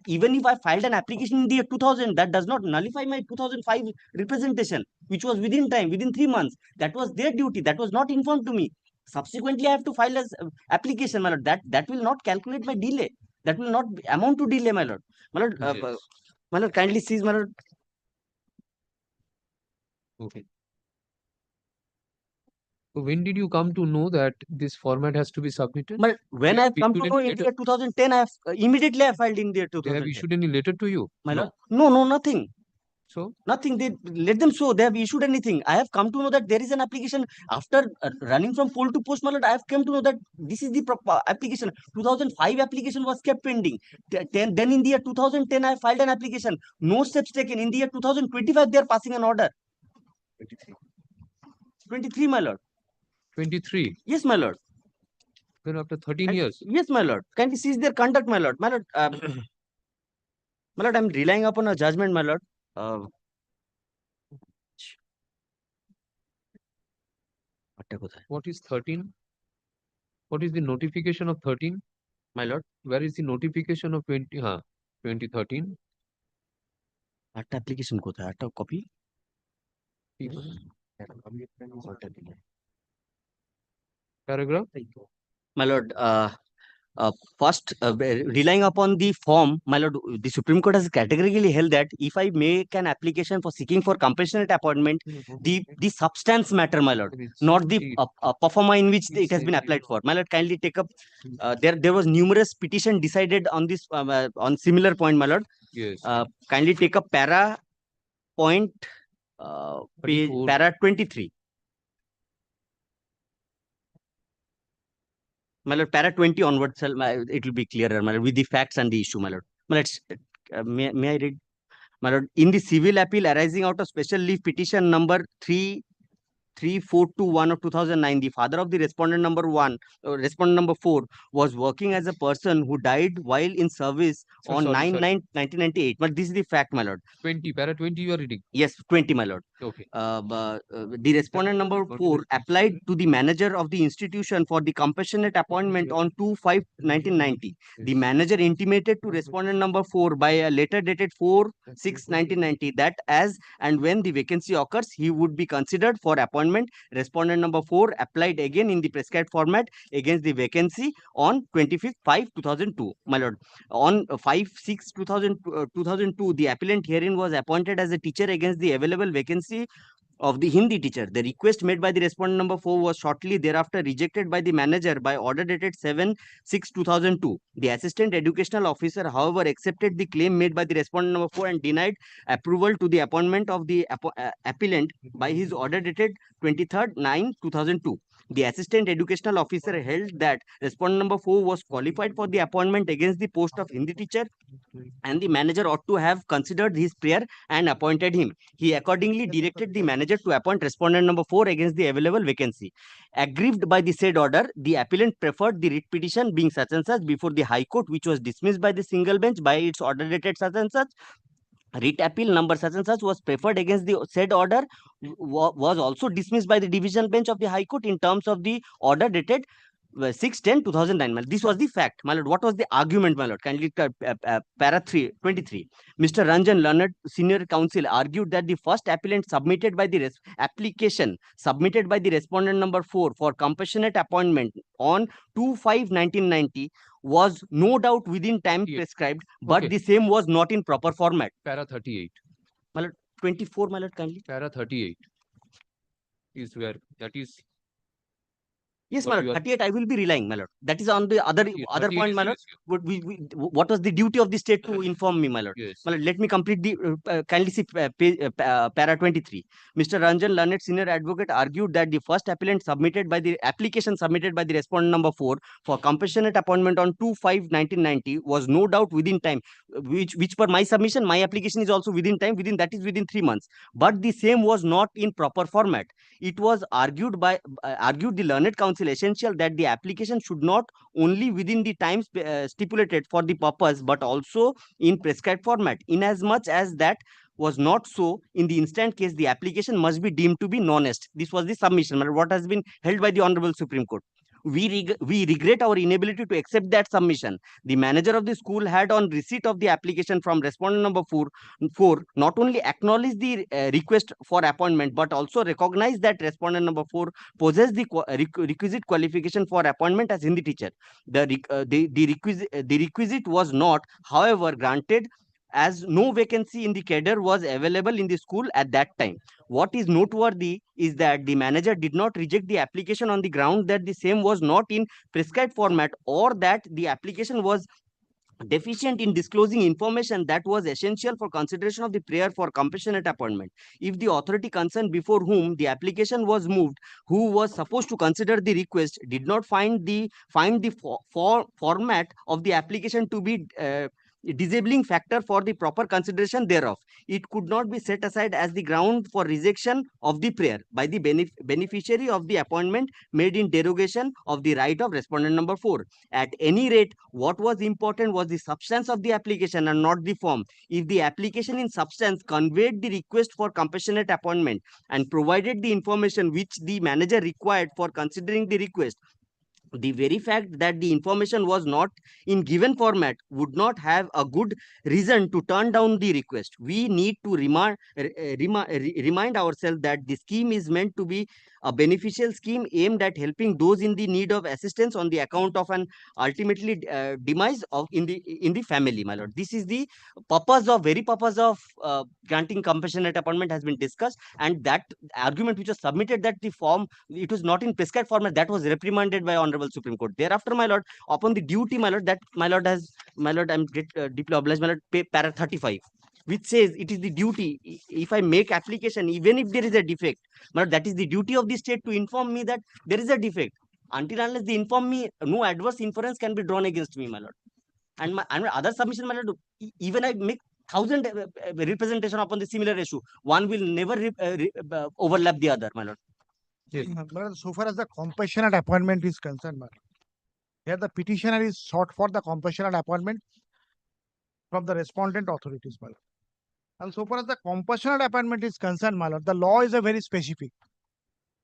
Even if I filed an application in the year 2000, that does not nullify my 2005 representation, which was within time, within 3 months. That was their duty. That was not informed to me. Subsequently, I have to file as application, my lord. That will not calculate my delay. That will not amount to delay, my lord. My lord, Yes. My lord, kindly cease, my lord. Okay. So when did you come to know that this format has to be submitted? But when They I have have come to issued know any in the letter? year 2010, I have immediately I filed in the year They have 2010. issued any letter to you? My lord, no, nothing. So Nothing. They let them show they have issued anything. I have come to know that there is an application after running from poll to post. My lord, I have come to know that this is the proper application. 2005 application was kept pending. Then in the year 2010, I filed an application. No steps taken. In the year 2025, they are passing an order. 23, my lord. 23. Yes, my lord. Then after 13 years. Yes, my lord. Kindly cease their conduct, my lord. My lord, my lord, I'm relying upon a judgment, my lord. What is 13? What is the notification of 13? My lord. Where is the notification of 2013? Atta application kothay? Atta copy? Paragraph? My lord, first, relying upon the form, my lord, the Supreme Court has categorically held that if I make an application for seeking for compassionate appointment, the substance matter, my lord, not the performer in which it has been applied for. My lord, kindly take up. There was numerous petition decided on this on similar point, my lord. Yes. Kindly take up para point page para 23. My lord, para 20 onwards, it will be clearer, my lord, with the facts and the issue, my lord. My lord, may I read? My lord, in the civil appeal arising out of special leave petition number 3421 of 2009, the father of the respondent number 4 was working as a person who died while in service on 9/9/1998. But this is the fact, my lord. 20, para 20 you are reading? Yes, 20, my lord. Okay. The respondent number 4 applied to the manager of the institution for the compassionate appointment on 2/5/1990. The manager intimated to respondent number 4 by a letter dated 4/6/1990 that as and when the vacancy occurs, he would be considered for appointment. Respondent number 4 applied again in the prescribed format against the vacancy on 25/5/2002. My lord, on 5/6/2002, the appellant herein was appointed as a teacher against the available vacancy of the Hindi teacher. The request made by the respondent number 4 was shortly thereafter rejected by the manager by order dated 7/6/2002. The assistant educational officer, however, accepted the claim made by the respondent number 4 and denied approval to the appointment of the appellant by his order dated 23/9/2002. The assistant educational officer held that respondent number 4 was qualified for the appointment against the post of Hindi teacher, and the manager ought to have considered his prayer and appointed him. He accordingly directed the manager to appoint respondent number 4 against the available vacancy. Aggrieved by the said order, the appellant preferred the writ petition being such and such before the High Court, which was dismissed by the single bench by its order dated such and such. Writ appeal number such and such was preferred against the said order, was also dismissed by the divisional bench of the High Court in terms of the order dated 6/10/2009. This was the fact, my lord. What was the argument, my lord? Kindly para 23. Mr. Ranjan Leonard, senior counsel, argued that the first appellant submitted by the application submitted by the respondent number 4 for compassionate appointment on 2/5/1990 was no doubt within time prescribed, but the same was not in proper format. Para 38. My lord, 24, my lord, kindly. Para 38 is where that is. Yes, my lord. 38, I will be relying, my lord. That is on the other point, my lord. What was the duty of the state to inform me, my lord? Yes. My lord, let me complete the kindly see para 23. Mr. Ranjan Leonard, senior advocate, argued that the first appellant submitted by the application submitted by the respondent number 4 for compassionate appointment on 2/5/1990 was no doubt within time, which per my submission, my application is also within time, that is within 3 months. But the same was not in proper format. It was argued the learned counsel essential that the application should not only within the time stipulated for the purpose, but also in prescribed format. Inasmuch as that was not so, in the instant case, the application must be deemed to be non-est. This was the submission, what has been held by the Honorable Supreme Court. We regret our inability to accept that submission. The manager of the school had, on receipt of the application from respondent number 4 not only acknowledged the request for appointment, but also recognized that respondent number 4 possessed the requisite qualification for appointment as Hindi teacher. The requisite was not, however, granted as no vacancy in the cadre was available in the school at that time. What is noteworthy is that the manager did not reject the application on the ground that the same was not in prescribed format, or that the application was deficient in disclosing information that was essential for consideration of the prayer for compassionate appointment. If the authority concerned before whom the application was moved, who was supposed to consider the request, did not find the format of the application to be disabling factor for the proper consideration thereof, it could not be set aside as the ground for rejection of the prayer by the beneficiary of the appointment made in derogation of the right of respondent number 4. At any rate, what was important was the substance of the application and not the form. If the application in substance conveyed the request for compassionate appointment and provided the information which the manager required for considering the request, the very fact that the information was not in given format would not have a good reason to turn down the request. We need to remind ourselves that the scheme is meant to be a beneficial scheme aimed at helping those in the need of assistance on the account of an ultimately demise of in the family, my lord. This is the very purpose of granting compassionate appointment has been discussed, and that argument which was submitted that the form it was not in prescribed format, that was reprimanded by Honorable Supreme Court. Thereafter, my lord, upon the duty, my lord, I'm deeply obliged, my lord, para 35, which says it is the duty, if I make application, even if there is a defect, my lord, that is the duty of the state to inform me that there is a defect. Until unless they inform me, no adverse inference can be drawn against me, my lord. And my other submission, my lord, even I make 1,000 representation upon the similar issue, one will never overlap the other, my lord. Yes. So far as the compassionate appointment is concerned, madam, here the petitioner is sought for the compassionate appointment from the respondent authorities, madam. And so far as the compassionate appointment is concerned, my lord, the law is a very specific.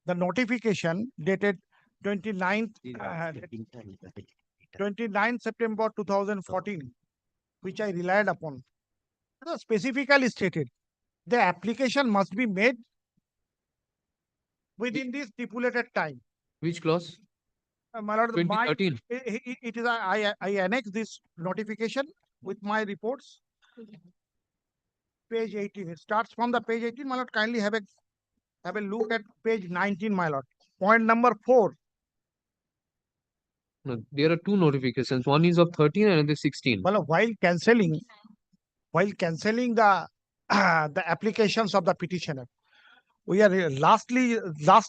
The notification dated 29th September 2014, which I relied upon, specifically stated the application must be made within this stipulated time. Which clause? My lord, 2013. It is I annex this notification with my reports. Page 18. It starts from the page 18. My lord, kindly have a look at page 19, my lord. Point number 4. No, there are two notifications. One is of 13 and another 16. Well, while cancelling the the applications of the petitioner, we are last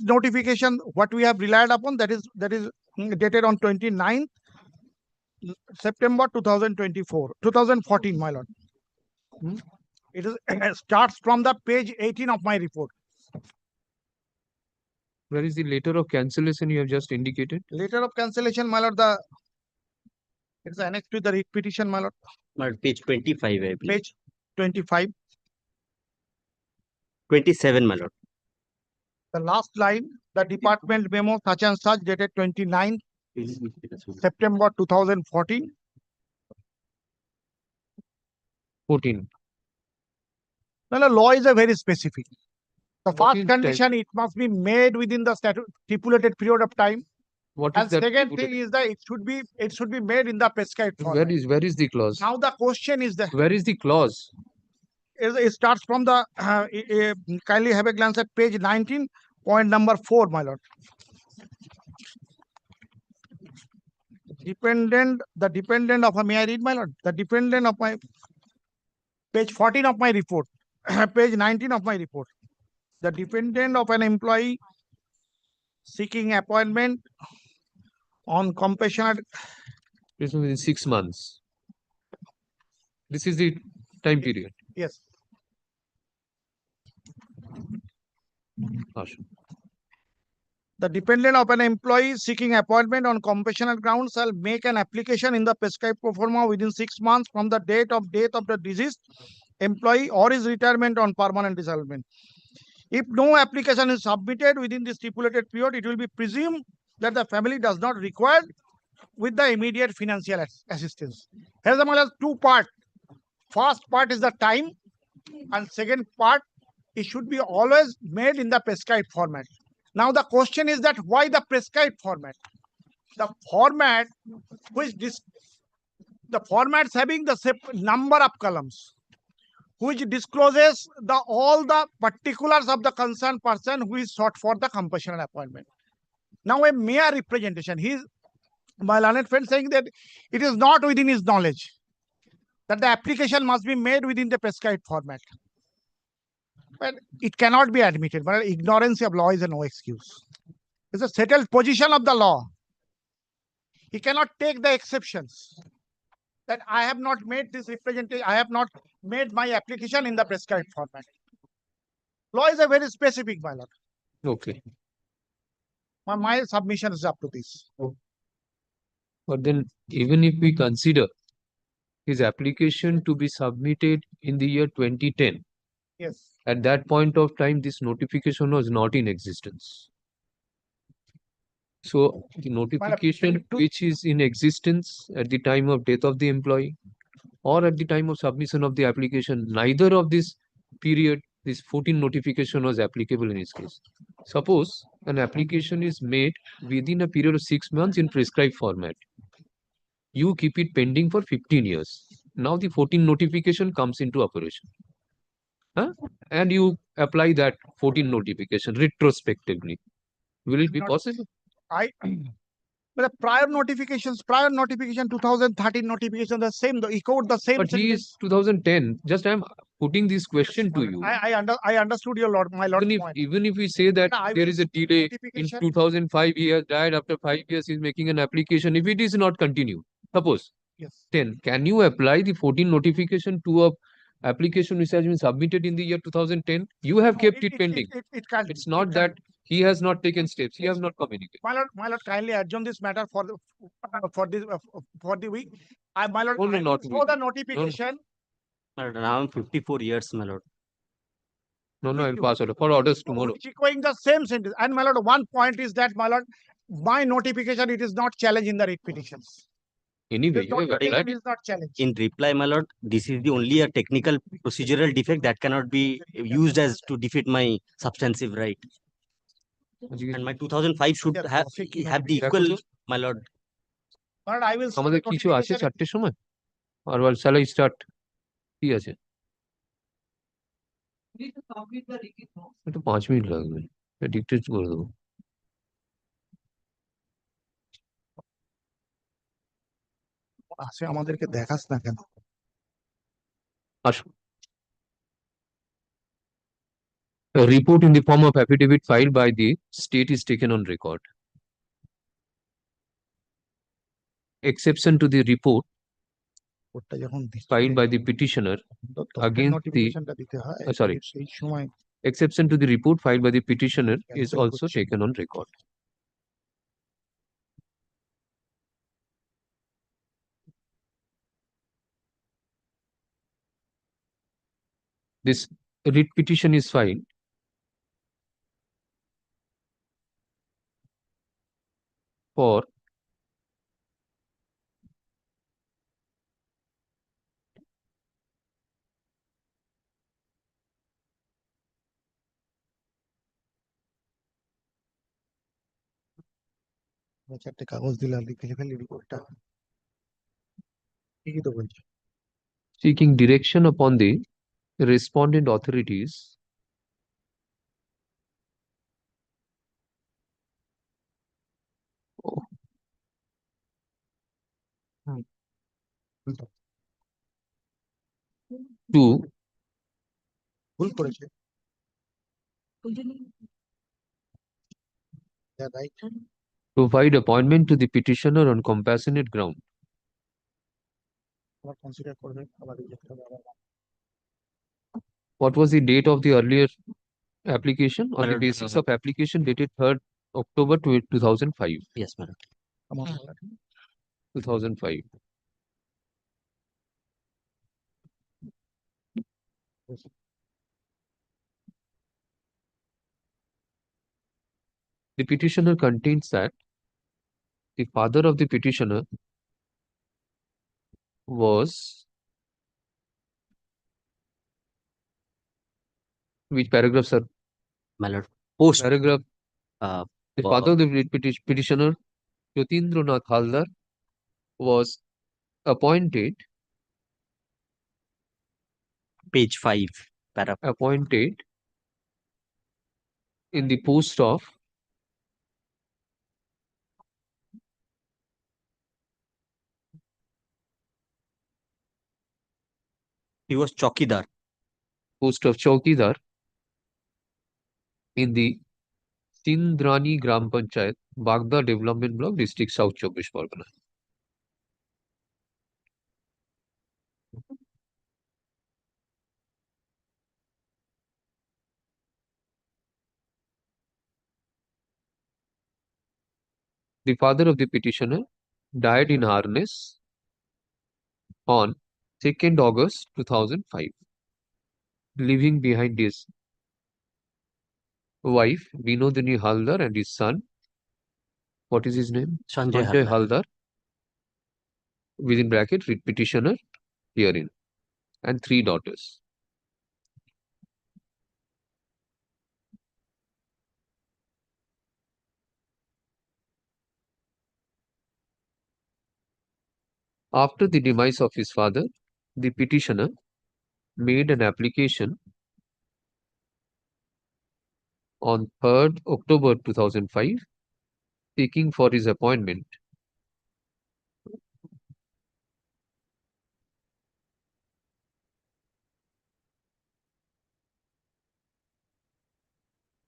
notification what we have relied upon, that is dated on 29th September 2014, my lord. It is starts from the page 18 of my report. Where is the letter of cancellation you have just indicated? Letter of cancellation, my lord, it's annexed to the writ petition, my lord. My lord, page 25, I believe. Page 25. 27, my lord. The last line, the department memo such and such dated 29th September 2014. 14. No, the law is a very specific. The What first is condition, it must be made within the stipulated period of time. What And is that? second thing is that it should be made in the prescribed format. Where is the clause? Now the question is that Where is the clause? it starts from the kindly have a glance at page 19, point number 4, my lord. The dependent of may I read, my lord? The dependent of my page 14 of my report, page 19 of my report. The dependent of an employee seeking appointment on compassionate. This was in 6 months. This is the time period. Yes. The dependent of an employee seeking appointment on compassionate grounds shall make an application in the prescribed pro forma within 6 months from the date of the deceased employee or his retirement on permanent disablement. If no application is submitted within the stipulated period, it will be presumed that the family does not require with the immediate financial assistance. Here's the two part. First part is the time, and second part, it should be always made in the prescribed format. Now the question is that why the prescribed format? The format which the formats having the number of columns. which discloses all the particulars of the concerned person who is sought for the compassionate appointment. Now, a mere representation, my learned friend saying that it is not within his knowledge that the application must be made within the prescribed format. But it cannot be admitted. But ignorance of law is a no excuse. It's a settled position of the law. He cannot take the exceptions that I have not made this representation, I have not made my application in the prescribed format. Law is a very specific, my lord. Okay. My submission is up to this. But then, even if we consider his application to be submitted in the year 2010, yes, at that point of time, this notification was not in existence. So, the notification which is in existence at the time of death of the employee or at the time of submission of the application, neither of this period, this 14 notification was applicable in his case. Suppose an application is made within a period of 6 months in prescribed format. You keep it pending for 15 years. Now the 14 notification comes into operation. And you apply that 14 notification retrospectively. Will it be possible? But the prior notification 2013 notification, the same, echoed the same. But he is 2010. Just I am putting this question to you. I understood your lord, my lord. Even if we say that there is a delay in 2005, he has died after 5 years, he is making an application. If it is not continued, suppose, yes, then can you apply the 14 notification to a application which has been submitted in the year 2010? You have kept it pending. It's not that he has not taken steps. He has not communicated. My lord, kindly adjourn this matter for the week. My lord, not for the notification. My lord, around 54 years, my lord. No, I'll pass order for orders tomorrow. Echoing the same sentence. And my lord, one point is that, my lord, my notification, it is not challenged in the writ petitions. Anyway, it is not challenged. In reply, my lord, this is the only a technical procedural defect that cannot be used as to defeat my substantive right. And my 2005 should have the equal, my lord. But I will. আমাদের কিছু আছে 4টের সময় or shall I start? কি আছে? একটু 5 minute লাগবে। Dictate করে দেবো। আসে আমাদেরকে দেখাস না কেন? আসো। A report in the form of affidavit filed by the state is taken on record. Exception to the report filed by the petitioner against the exception to the report filed by the petitioner is also taken on record. This writ petition is filed for চারটে কাগজ দিলাম লিখে ফেলি রিপোর্টটা ঠিকই তো বলছি seeking direction upon the respondent authorities to ভুল করেছে provide appointment to the petitioner on compassionate ground. Consider করবে আবার রিজেক্ট হবে আবার What was the date of the earlier application? On the basis of application dated 3rd October 2005. Yes, madam. 2005. The petitioner contains that the father of the petitioner was which paragraph, sir? My lord, post paragraph. The father of the petitioner, Jyotindranath Haldar, was appointed Page 5, para. Appointed in the post of He was Chowkidar. Chowkidar in the Sindrani Gram Panchayat, Bagda Development Block, District South Chব্বিশ Pargana. The father of the petitioner died in harness on 2nd August 2005, leaving behind his wife Binodini Haldar and his son, what is his name? Sanjay Haldar, within bracket, read petitioner herein, and 3 daughters. After the demise of his father, the petitioner made an application on 3rd October 2005 seeking for his appointment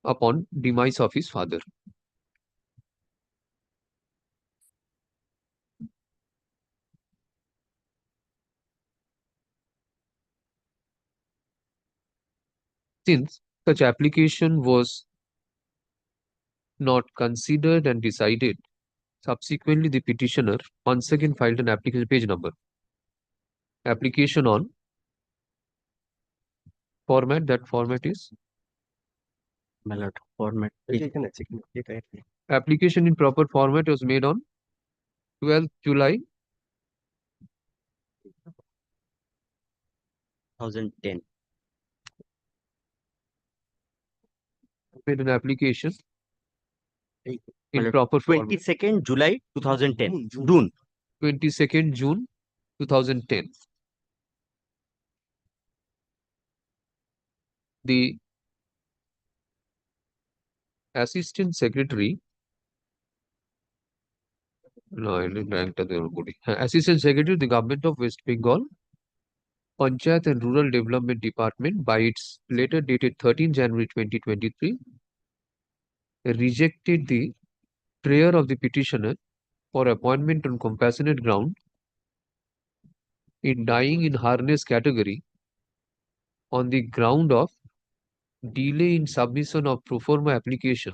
upon demise of his father. Since such application was not considered and decided, subsequently the petitioner once again filed an application, page number, application on format. That format is Ballot format. application in proper format was made on 12th July 2010. Made an application in Ballot proper format. 22nd July 2010. June. 22nd June 2010. The Assistant Secretary, no, I didn't rank the body. Assistant Secretary, the Government of West Bengal, Panchayat and Rural Development Department, by its letter dated 13 January 2023, rejected the prayer of the petitioner for appointment on compassionate ground in dying in harness category on the ground of delay in submission of pro forma application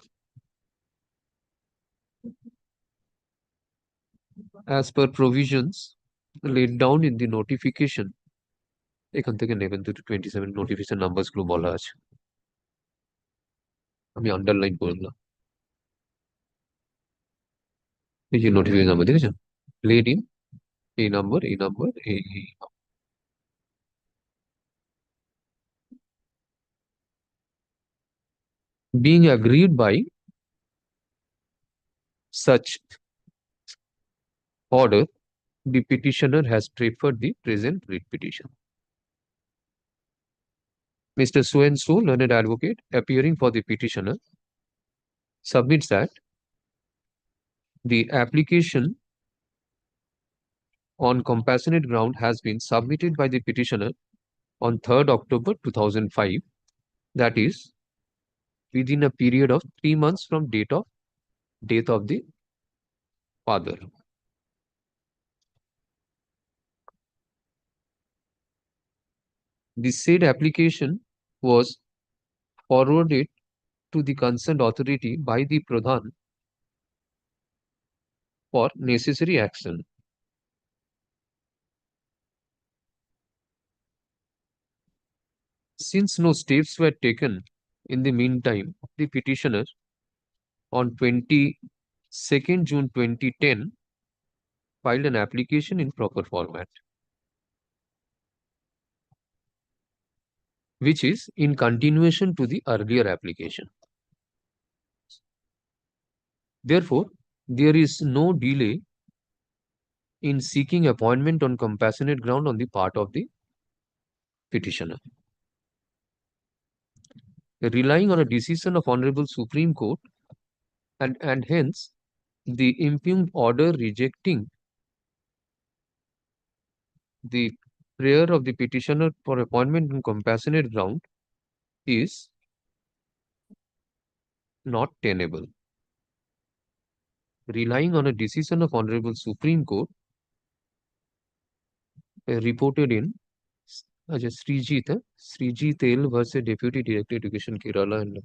as per provisions laid down in the notification. এখান থেকে নেবেন 27 notification numbers গুলো বলা আছে, আমি underline করলাম। এই যে নোটিফিকেশন নাম্বার দেখেছেন, লেড ইন এই নাম্বার, এই নাম্বার, এই being agreed by such order, the petitioner has preferred the present writ petition. Mr. So and so, learned advocate, appearing for the petitioner, submits that the application on compassionate ground has been submitted by the petitioner on 3rd October 2005, that is, within a period of 3 months from date of death of the father. The said application was forwarded to the concerned authority by the Pradhan for necessary action. Since no steps were taken in the meantime, the petitioner on 22nd June 2010 filed an application in proper format, which is in continuation to the earlier application. Therefore, there is no delay in seeking appointment on compassionate ground on the part of the petitioner. relying on a decision of Honorable Supreme Court and hence the impugned order rejecting the prayer of the petitioner for appointment on compassionate ground is not tenable. Relying on a decision of Honorable Supreme Court reported in Srijit L versus Deputy Director Education Kerala and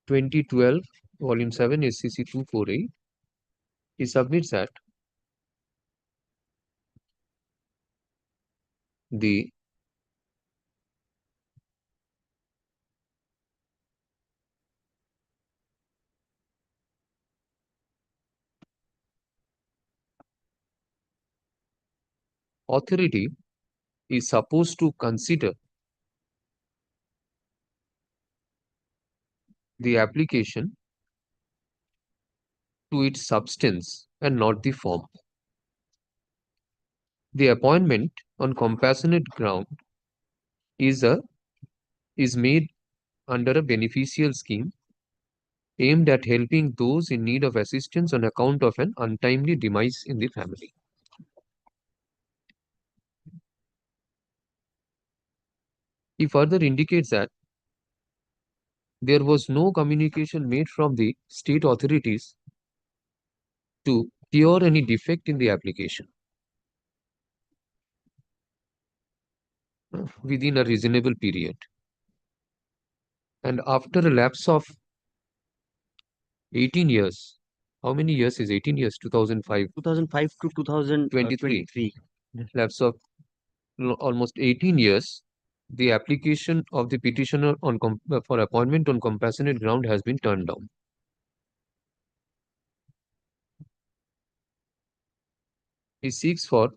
2012 Volume 7 SCC 248. He submits that the authority is supposed to consider the application to its substance and not the form. The appointment on compassionate ground is made under a beneficial scheme aimed at helping those in need of assistance on account of an untimely demise in the family. He further indicates that there was no communication made from the state authorities to cure any defect in the application within a reasonable period. And after a lapse of 18 years, how many years is 18 years? 2005. 2005 to 2023. Lapse of almost 18 years, the application of the petitioner for appointment on compassionate ground has been turned down. He seeks for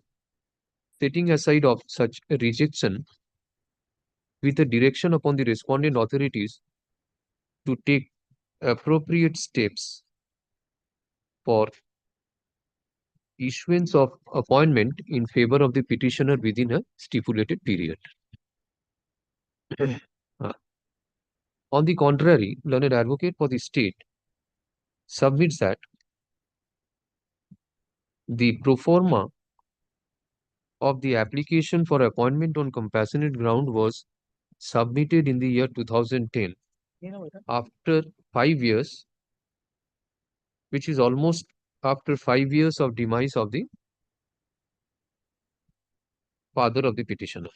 setting aside of such a rejection with a direction upon the respondent authorities to take appropriate steps for issuance of appointment in favor of the petitioner within a stipulated period. On the contrary, learned advocate for the state submits that the pro forma of the application for appointment on compassionate ground was submitted in the year 2010 after 5 years, which is almost after 5 years of demise of the father of the petitioner.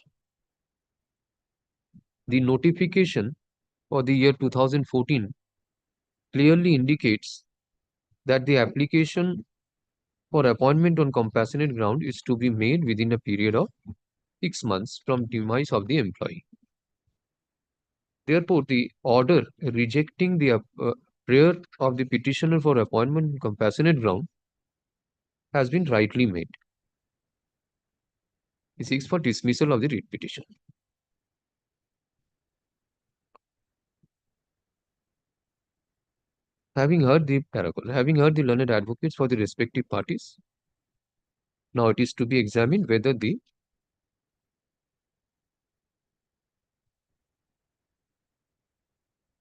The notification for the year 2014 clearly indicates that the application for appointment on compassionate ground is to be made within a period of 6 months from demise of the employee. Therefore, the order rejecting the prayer of the petitioner for appointment on compassionate ground has been rightly made. He seeks for dismissal of the writ petition. Having heard the learned advocates for the respective parties, now it is to be examined whether the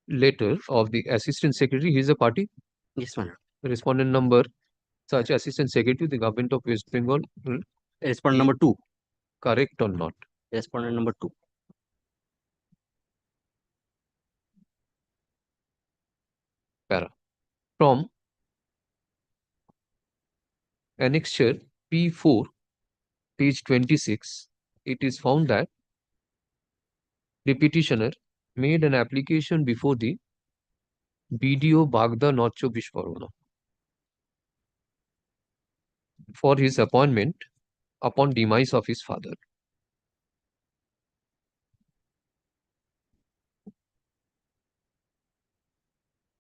letter of the Assistant Secretary, he is a party? Yes, ma'am. Respondent number, such Assistant Secretary, the Government of West Bengal. Respondent number 2. Correct or not? Respondent number 2. Para. From Annexure P4, page 26, it is found that the petitioner made an application before the BDO Bagda North Chobbish Pargana for his appointment upon demise of his father.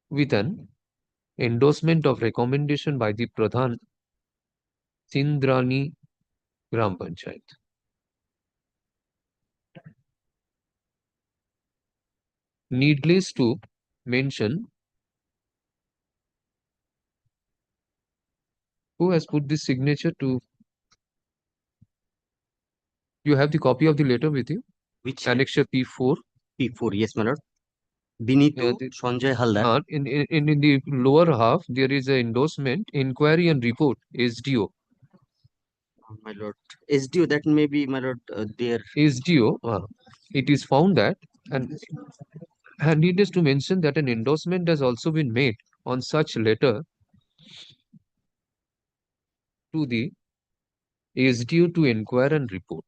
With an endorsement of recommendation by the Pradhan Sindrani Gram Panchayat. Needless to mention, who has put this signature to? You have the copy of the letter with you? Which? Annexure P4. P4, yes, my lord. Binitu Sanjay Haldar. In the lower half, there is an endorsement, inquiry and report, SDO. My lord, SDO, that may be, my lord, their SDO, it is found that, and needless to mention that an endorsement has also been made on such letter to the SDO to inquire and report.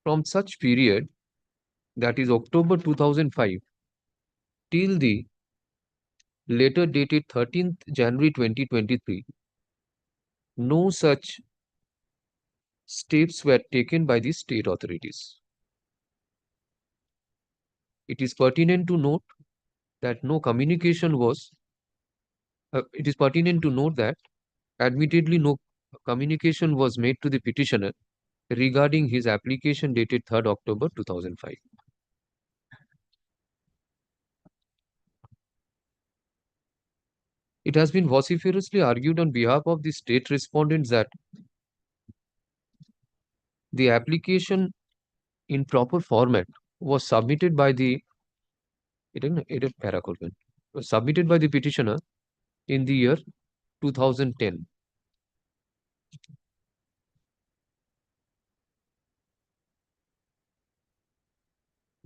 From such period, that is October 2005, till the letter dated 13th January 2023, no such steps were taken by the state authorities. It is pertinent to note that no communication was, admittedly no communication was made to the petitioner regarding his application dated 3rd October 2005. It has been vociferously argued on behalf of the state respondents that the application in proper format was submitted by the petitioner in the year 2010.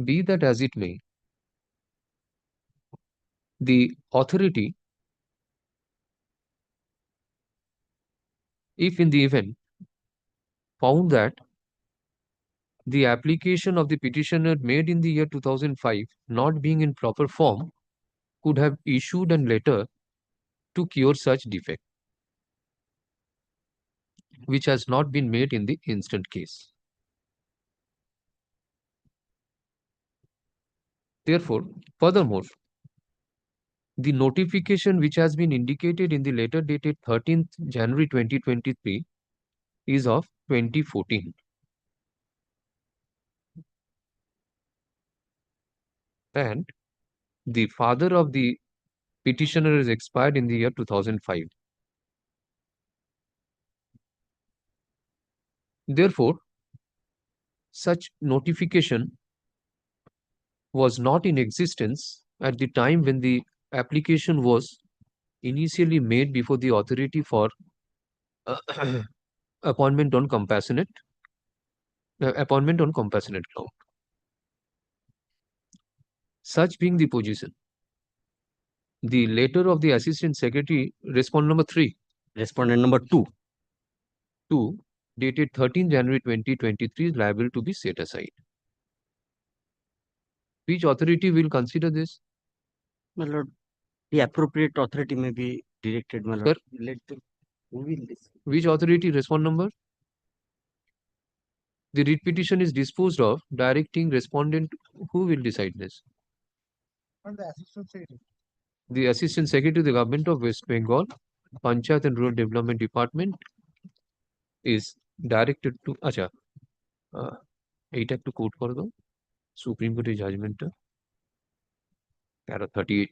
Be that as it may, the authority, if in the event found that the application of the petitioner made in the year 2005 not being in proper form, could have issued a letter to cure such defect, which has not been made in the instant case. Therefore, furthermore, the notification which has been indicated in the letter dated 13th January 2023 is of 2014. And the father of the petitioner is expired in the year 2005. Therefore, such notification was not in existence at the time when the application was initially made before the authority for appointment on compassionate ground. Such being the position, the letter of the Assistant Secretary, respondent number 3, respondent number 2, dated 13 January 2023 is liable to be set aside. Which authority will consider this? My lord, the appropriate authority may be directed, my lord. Which authority? Respond number? The writ petition is disposed of, directing respondent. Who will decide this? The Assistant Secretary. The Assistant Secretary of the Government of West Bengal, Panchayat and Rural Development Department is directed to এইটা একটু coat করে দাও supreme কোর্টের জাজমেন্টটা para 38.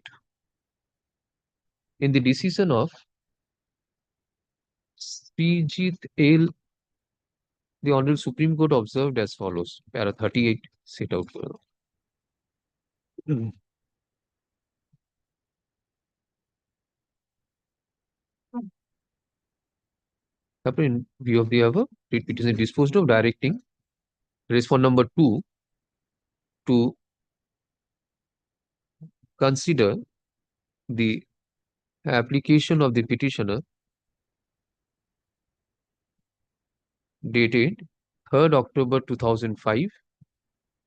In the decision of Srijit L, the Honorable Supreme Court observed as follows. Para 38 set out for in view of the above, it is disposed of, directing respondent number 2 to consider the application of the petitioner dated 3rd October 2005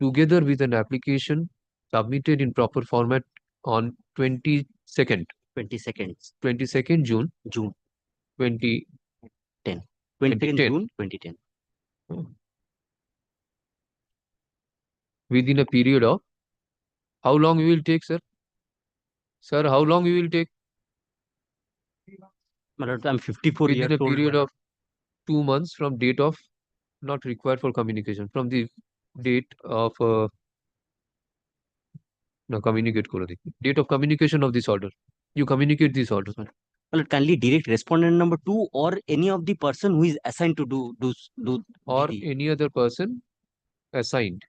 together with an application submitted in proper format on 22nd June 2010. 22nd June 2010. Within a period of how long you will take, sir? Sir, how long you will take? My lord, I'm 54 years old. Within a period of 2 months from date of not required for communication, from the date of communicate date of communication of this order. You communicate this order. Well, kindly direct respondent number 2 or any of the person who is assigned to do or the- any other person assigned.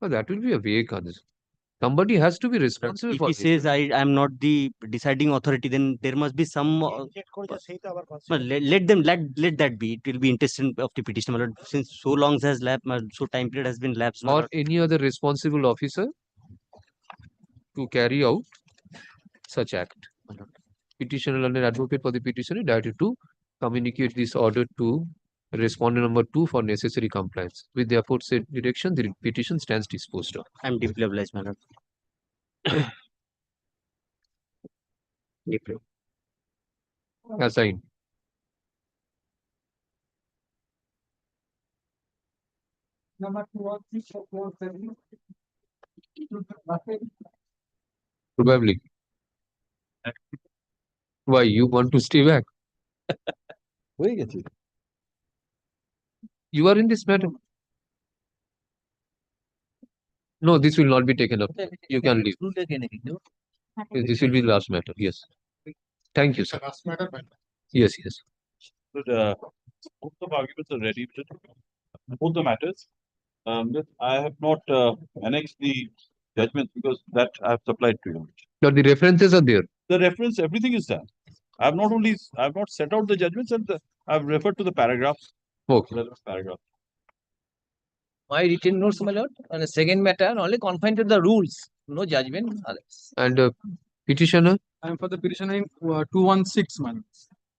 Well, that will be a vague answer. Somebody has to be responsible If for he this. says I am not the deciding authority, then there must be some. Well, let that be. It will be interesting of the petitioner, my lord. Since so long has lapsed, so time period has been lapsed, my Or lord. any other responsible officer to carry out such act. Petitioner and an advocate for the petitioner directed to communicate this order to respondent number 2 for necessary compliance. With the aforesaid direction, the petition stands disposed of. I am deeply obliged, my lord. Deeply. Assigned. Probably. Why you want to stay back? You are in this matter. No, this will not be taken up. You can leave. Yes, this will be the last matter. Yes. Thank you, sir. Yes, yes. But both of arguments are ready. Both the matters. I have not annexed the judgments because that I have supplied to you. But the references are there. The reference, everything is there. I have not set out the judgments and I have referred to the paragraphs. Okay. Relevant paragraph. My written notes, my lord, on the second matter only confined to the rules, no judgment. And petitioner, I am for the petitioner in 216, man.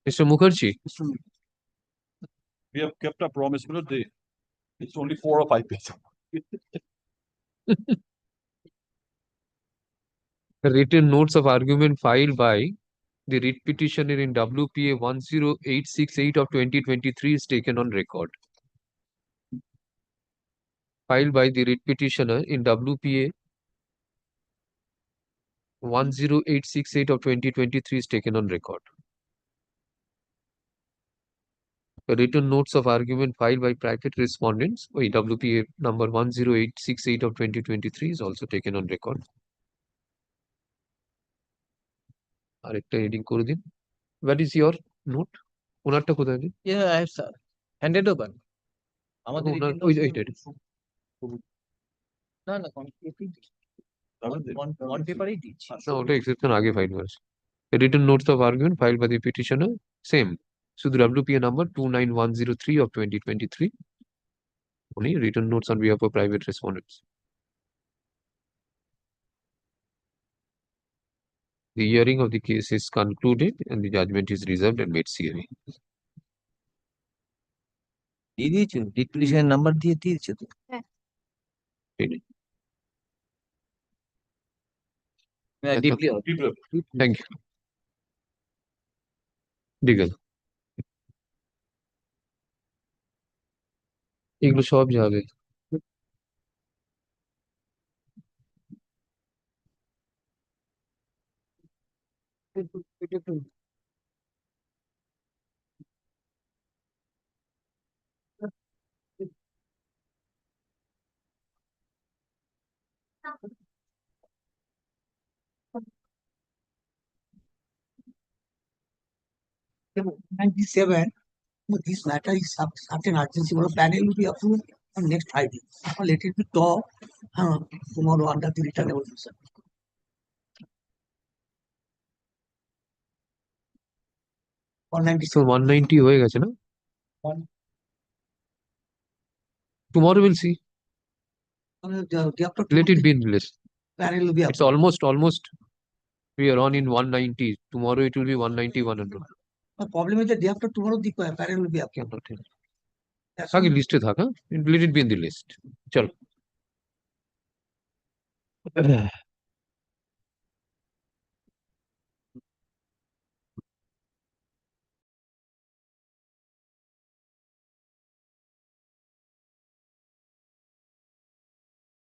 Mr. Mukherjee. We have kept our promise, but it's only 4 or 5 pages. Written notes of argument filed by the writ petitioner in WPA 10868 of 2023 is taken on record. Filed by the writ petitioner in WPA 10868 of 2023 is taken on record. The written notes of argument filed by bracket respondents, WPA number 10868 of 2023 is also taken on record. আরেকটা heading করে দিন. What is your note? ওনারটা কোথায় দিন? Yeah, I have handed over. আমাদের না না on paper এই দিচ্ছি। না ওটা exception আগে ফাইল করেছে। Written notes of argument filed by the petitioner same. শুধু WPA number 29103 of 2023. Only written notes on behalf of private respondents. The hearing of the case is concluded and the judgment is reserved and made CRA. দিয়ে দিয়েছো declaration number দিয়ে দিয়েছো তো হ্যাঁ deeply Thank you. Diggle. এগুলো সব যাবে This matter is certain urgency. Panel will be approved on next 5 days. Let it be talk tomorrow under the returnable session. So 190 হয়ে গেছে না? Tomorrow we'll see. Let it be in the list. Panel will be It's almost we are on in 190. Tomorrow it will be 190, 100. The problem is that day after tomorrow the panel will be approved. আগে লিস্টে থাকা, let it be in the list. চলো